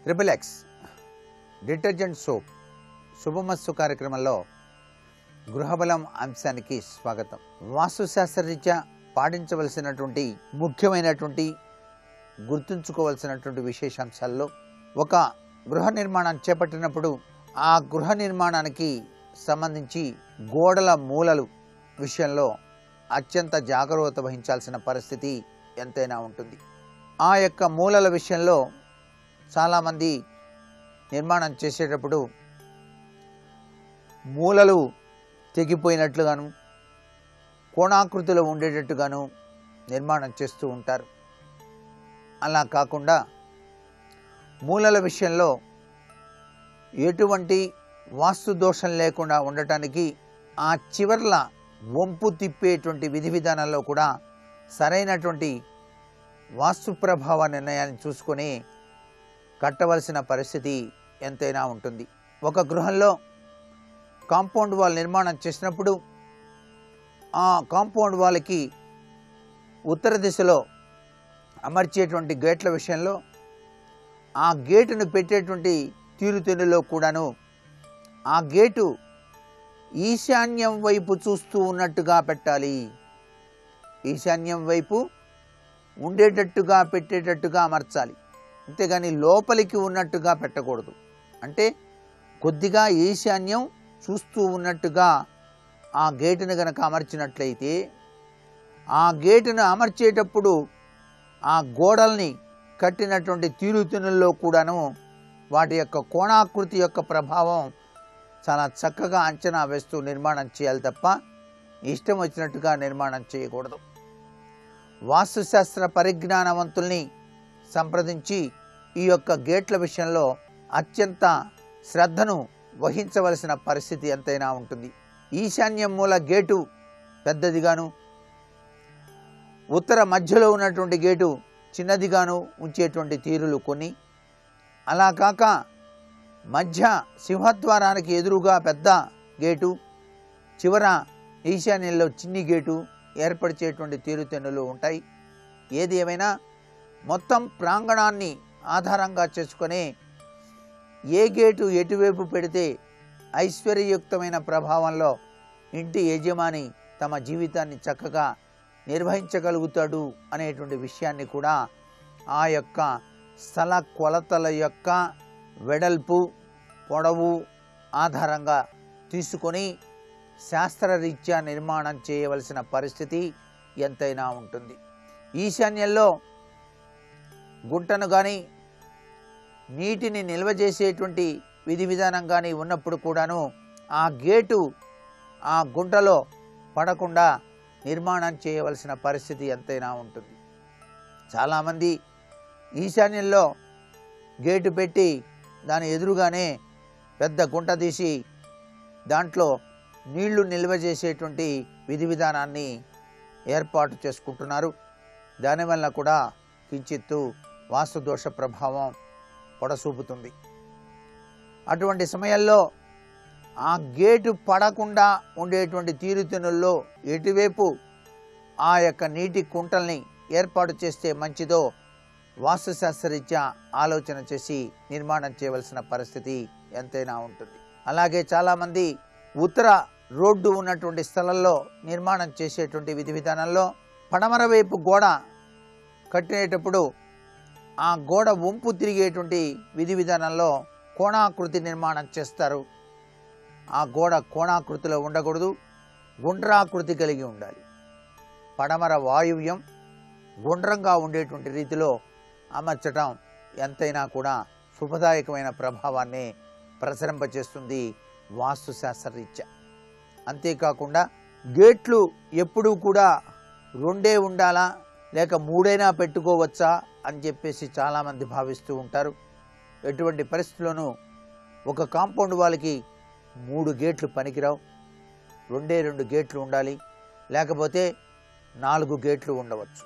ట్రిపుల్-ఎక్స్ డిటర్జెంట్ సోప్ శుభమస్తు కార్యక్రమంలో గృహబలం అంశానికి స్వాగతం. వాస్తుశాస్త్రరీత్యా పాటించవలసినటువంటి ముఖ్యమైనటువంటి గుర్తుంచుకోవలసినటువంటి విశేషాంశాల్లో ఒక గృహ నిర్మాణం చేపట్టినప్పుడు ఆ గృహ నిర్మాణానికి సంబంధించి గోడల మూలలు విషయంలో అత్యంత జాగరూకత వహించాల్సిన పరిస్థితి ఎంతైనా ఉంటుంది. ఆ యొక్క మూలల విషయంలో చాలామంది నిర్మాణం చేసేటప్పుడు మూలలు తెగిపోయినట్లుగాను, కోణాకృతిలో ఉండేటట్టుగాను నిర్మాణం చేస్తూ ఉంటారు. అలా కాకుండా మూలల విషయంలో ఎటువంటి వాస్తు దోషం లేకుండా ఉండటానికి ఆ చివర్ల వంపు తిప్పేటువంటి విధి విధానాల్లో కూడా సరైనటువంటి వాస్తు ప్రభావ నిర్ణయాన్ని చూసుకొని కట్టవలసిన పరిస్థితి ఎంతైనా ఉంటుంది. ఒక గృహంలో కాంపౌండ్ వాల్ నిర్మాణం చేసినప్పుడు ఆ కాంపౌండ్ వాల్కి ఉత్తర దిశలో అమర్చేటువంటి గేట్ల విషయంలో ఆ గేటును పెట్టేటువంటి తీరుతెన్నులో కూడాను ఆ గేటు ఈశాన్యం వైపు చూస్తూ ఉన్నట్టుగా పెట్టాలి. ఈశాన్యం వైపు ఉండేటట్టుగా పెట్టేటట్టుగా అమర్చాలి. అంతేగాని లోపలికి ఉన్నట్టుగా పెట్టకూడదు. అంటే కొద్దిగా ఈశాన్యం చూస్తూ ఉన్నట్టుగా ఆ గేటును గనక అమర్చినట్లయితే ఆ గేటును అమర్చేటప్పుడు ఆ గోడల్ని కట్టినటువంటి తీరుతెన్నుల్లో కూడాను వాటి యొక్క కోణాకృతి యొక్క ప్రభావం చాలా చక్కగా అంచనా వేస్తూ నిర్మాణం చేయాలి తప్ప ఇష్టం వచ్చినట్టుగా నిర్మాణం చేయకూడదు. వాస్తుశాస్త్ర పరిజ్ఞానవంతుల్ని సంప్రదించి ఈ యొక్క గేట్ల విషయంలో అత్యంత శ్రద్ధను వహించవలసిన పరిస్థితి ఎంతైనా ఉంటుంది. ఈశాన్యం మూల గేటు పెద్దదిగాను, ఉత్తర మధ్యలో ఉన్నటువంటి గేటు చిన్నదిగాను ఉంచేటువంటి తీరులు కొన్ని, అలా కాక మధ్య సింహద్వారానికి ఎదురుగా పెద్ద గేటు, చివర ఈశాన్యంలో చిన్ని గేటు ఏర్పరిచేటువంటి తీరుతెన్నులు ఉంటాయి. ఏది ఏమైనా మొత్తం ప్రాంగణాన్ని ఆధారంగా చేసుకొని ఏ గేటు ఎటువైపు పెడితే ఐశ్వర్యయుక్తమైన ప్రభావంలో ఇంటి యజమాని తమ జీవితాన్ని చక్కగా నిర్వహించగలుగుతాడు అనేటువంటి విషయాన్ని కూడా ఆ యొక్క స్థల కొలతల యొక్క వెడల్పు, పొడవు ఆధారంగా తీసుకొని శాస్త్రరీత్యా నిర్మాణం చేయవలసిన పరిస్థితి ఎంతైనా ఉంటుంది. ఈశాన్యంలో గుంటను కానీ నీటిని నిల్వ చేసేటువంటి విధి విధానం కానీ ఉన్నప్పుడు కూడాను ఆ గేటు ఆ గుంటలో పడకుండా నిర్మాణం చేయవలసిన పరిస్థితి ఎంతైనా ఉంటుంది. చాలామంది ఈశాన్యంలో గేటు పెట్టి దాని ఎదురుగానే పెద్ద గుంట తీసి దాంట్లో నీళ్లు నిల్వ చేసేటువంటి విధి విధానాన్ని ఏర్పాటు చేసుకుంటున్నారు. దానివల్ల కూడా కించిత్తు వాస్తుదోష ప్రభావం పొడసూపుతుంది. అటువంటి సమయంలో ఆ గేటు పడకుండా ఉండేటువంటి తీరుతెన్నుల్లో ఎటువైపు ఆ యొక్క నీటి కుంటల్ని ఏర్పాటు చేస్తే మంచిదో వాస్తుశాస్త్రరీత్యా ఆలోచన చేసి నిర్మాణం చేయవలసిన పరిస్థితి ఎంతైనా ఉంటుంది. అలాగే చాలామంది ఉత్తర రోడ్డు ఉన్నటువంటి స్థలంలో నిర్మాణం చేసేటువంటి విధి విధానంలో పడమర వైపు గోడ కట్టేటప్పుడు ఆ గోడ వంపు తిరిగేటువంటి విధి విధానంలో కోణాకృతి నిర్మాణం చేస్తారు. ఆ గోడ కోణాకృతిలో ఉండకూడదు, గుండ్రాకృతి కలిగి ఉండాలి. పడమర వాయువ్యం గుండ్రంగా ఉండేటువంటి రీతిలో అమర్చటం ఎంతైనా కూడా శుభదాయకమైన ప్రభావాన్ని ప్రసరింపచేస్తుంది వాస్తుశాస్త్రరీత్యా. అంతేకాకుండా గేట్లు ఎప్పుడూ కూడా 2 ఉండాలా లేక 3 పెట్టుకోవచ్చా అని చెప్పేసి చాలామంది భావిస్తూ ఉంటారు. ఎటువంటి పరిస్థితుల్లోనూ ఒక కాంపౌండ్ వాళ్ళకి 3 గేట్లు పనికిరావు. 2 గేట్లు ఉండాలి, లేకపోతే 4 గేట్లు ఉండవచ్చు.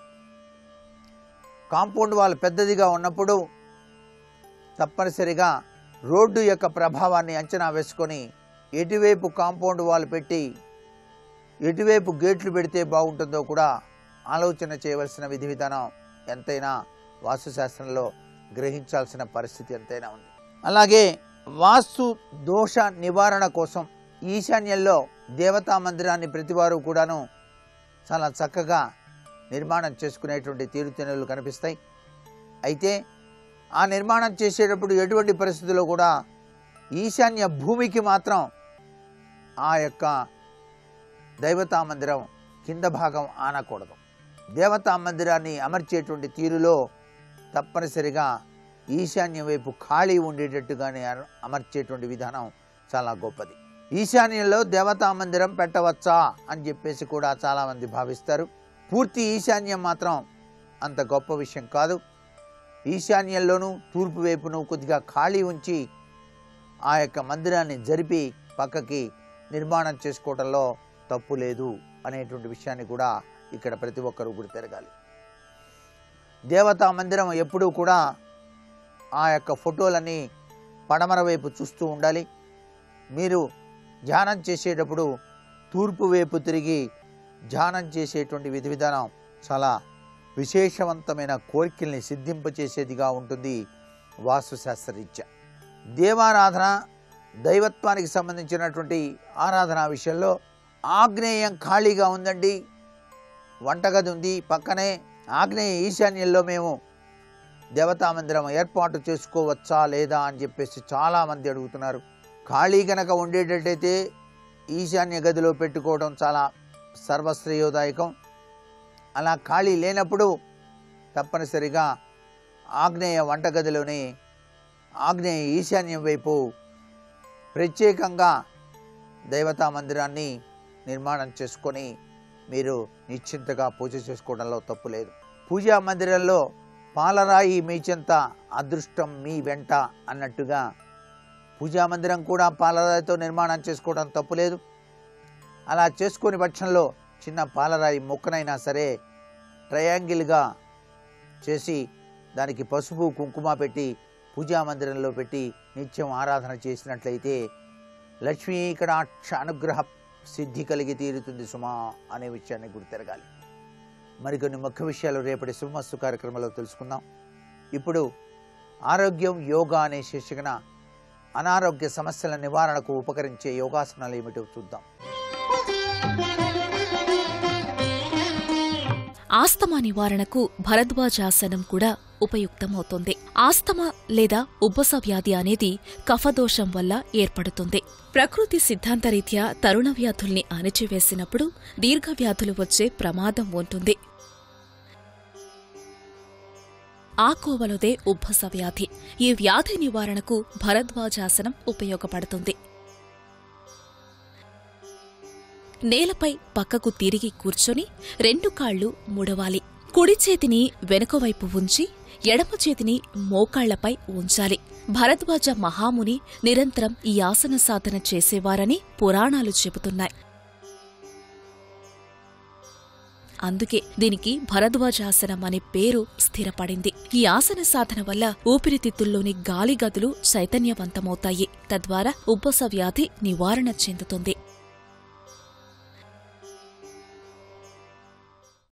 కాంపౌండ్ వాల్ పెద్దదిగా ఉన్నప్పుడు తప్పనిసరిగా రోడ్డు యొక్క ప్రభావాన్ని అంచనా వేసుకొని ఎటువైపు కాంపౌండ్ వాల్ పెట్టి ఎటువైపు గేట్లు పెడితే బాగుంటుందో కూడా ఆలోచన చేయవలసిన విధి విధానం ఎంతైనా వాస్తుశాస్త్రంలో గ్రహించాల్సిన పరిస్థితి ఎంతైనా ఉంది. అలాగే వాస్తు దోష నివారణ కోసం ఈశాన్యంలో దేవతా మందిరాన్ని ప్రతివారు కూడాను చాలా చక్కగా నిర్మాణం చేసుకునేటువంటి తీరుతెన్నులు కనిపిస్తాయి. అయితే ఆ నిర్మాణం చేసేటప్పుడు ఎటువంటి పరిస్థితుల్లో కూడా ఈశాన్య భూమికి మాత్రం ఆ యొక్క దైవతా మందిరం కింద భాగం ఆనకూడదు. దేవతా మందిరాన్ని అమర్చేటువంటి తీరులో తప్పనిసరిగా ఈశాన్యం వైపు ఖాళీ ఉండేటట్టుగానే అమర్చేటువంటి విధానం చాలా గొప్పది. ఈశాన్యంలో దేవతా మందిరం పెట్టవచ్చా అని చెప్పేసి కూడా చాలామంది భావిస్తారు. పూర్తి ఈశాన్యం మాత్రం అంత గొప్ప విషయం కాదు. ఈశాన్యంలోనూ తూర్పు వైపును కొద్దిగా ఖాళీ ఉంచి ఆ యొక్క మందిరాన్ని జరిపి పక్కకి నిర్మాణం చేసుకోవడంలో తప్పు లేదు అనేటువంటి విషయాన్ని కూడా ఇక్కడ ప్రతి ఒక్కరూ గుర్తెరగాలి. దేవతా మందిరం ఎప్పుడూ కూడా ఆ యొక్క ఫోటోలని పడమర వైపు చూస్తూ ఉండాలి. మీరు ధ్యానం చేసేటప్పుడు తూర్పు వైపు తిరిగి ధ్యానం చేసేటువంటి విధి విధానం చాలా విశేషవంతమైన కోరికల్ని సిద్ధింపచేసేదిగా ఉంటుంది వాస్తుశాస్త్రరీత్యా. దేవారాధన దైవత్వానికి సంబంధించినటువంటి ఆరాధన విషయంలో ఆగ్నేయం ఖాళీగా ఉందండి, వంటగది ఉంది పక్కనే, ఆగ్నేయ ఈశాన్యంలో మేము దేవతా మందిరం ఏర్పాటు చేసుకోవచ్చా లేదా అని చెప్పేసి చాలామంది అడుగుతున్నారు. ఖాళీ గనక ఉండేటట్టయితే ఈశాన్య గదిలో పెట్టుకోవడం చాలా సర్వశ్రేయోదాయకం. అలా ఖాళీ లేనప్పుడు తప్పనిసరిగా ఆగ్నేయ వంటగదిలోని ఆగ్నేయ ఈశాన్యం వైపు ప్రత్యేకంగా దైవతా మందిరాన్ని నిర్మాణం చేసుకొని మీరు నిశ్చింతగా పూజ చేసుకోవడంలో తప్పు లేదు. పూజా మందిరంలో పాలరాయి మీచెంత అదృష్టం మీ వెంట అన్నట్టుగా పూజా మందిరం కూడా పాలరాయితో నిర్మాణం చేసుకోవడం తప్పు లేదు. అలా చేసుకునే పక్షంలో చిన్న పాలరాయి మొక్కనైనా సరే ట్రయాంగిల్గా చేసి దానికి పసుపు కుంకుమ పెట్టి పూజా మందిరంలో పెట్టి నిత్యం ఆరాధన చేసినట్లయితే లక్ష్మీ కటాక్ష అనుగ్రహ సిద్ధి కలిగి తీరుతుంది సుమా అనే విషయాన్ని గుర్తెరగాలి. మరికొన్ని ముఖ్య విషయాలు రేపటి శుభమస్తు కార్యక్రమంలో తెలుసుకుందాం. ఇప్పుడు ఆరోగ్యం యోగా అనే శీర్షికన అనారోగ్య సమస్యల నివారణకు ఉపకరించే యోగాసనాలు ఏమిటో చూద్దాం. ఆస్తమా నివారణకు భరద్వాజాసనం కూడా ఉపయుక్తమవుతుంది. ఆస్తమా లేదా ఉబ్బస వ్యాధి అనేది కఫదోషం వల్ల ఏర్పడుతుంది. ప్రకృతి సిద్ధాంతరీత్యా తరుణ వ్యాధుల్ని అణిచివేసినప్పుడు దీర్ఘవ్యాధులు వచ్చే ప్రమాదం ఉంటుంది. ఆ కోవలోదే ఉబ్బస వ్యాధి. ఈ వ్యాధి నివారణకు భరద్వాజాసనం ఉపయోగపడుతుంది. నేలపై పక్కకు తిరిగి కూర్చొని 2 కాళ్లు ముడవాలి. కుడి చేతిని వెనుకవైపు ఉంచి ఎడమ చేతిని మోకాళ్లపై ఉంచాలి. భరద్వాజ మహాముని నిరంతరం ఈ ఆసన సాధన చేసేవారని పురాణాలు చెబుతున్నాయి. అందుకే దీనికి భరద్వాజాసనం అనే పేరు స్థిరపడింది. ఈ ఆసన సాధన వల్ల ఊపిరితిత్తుల్లోని గాలి గదులు చైతన్యవంతమవుతాయి. తద్వారా ఉబ్బస వ్యాధి నివారణ చెందుతుంది.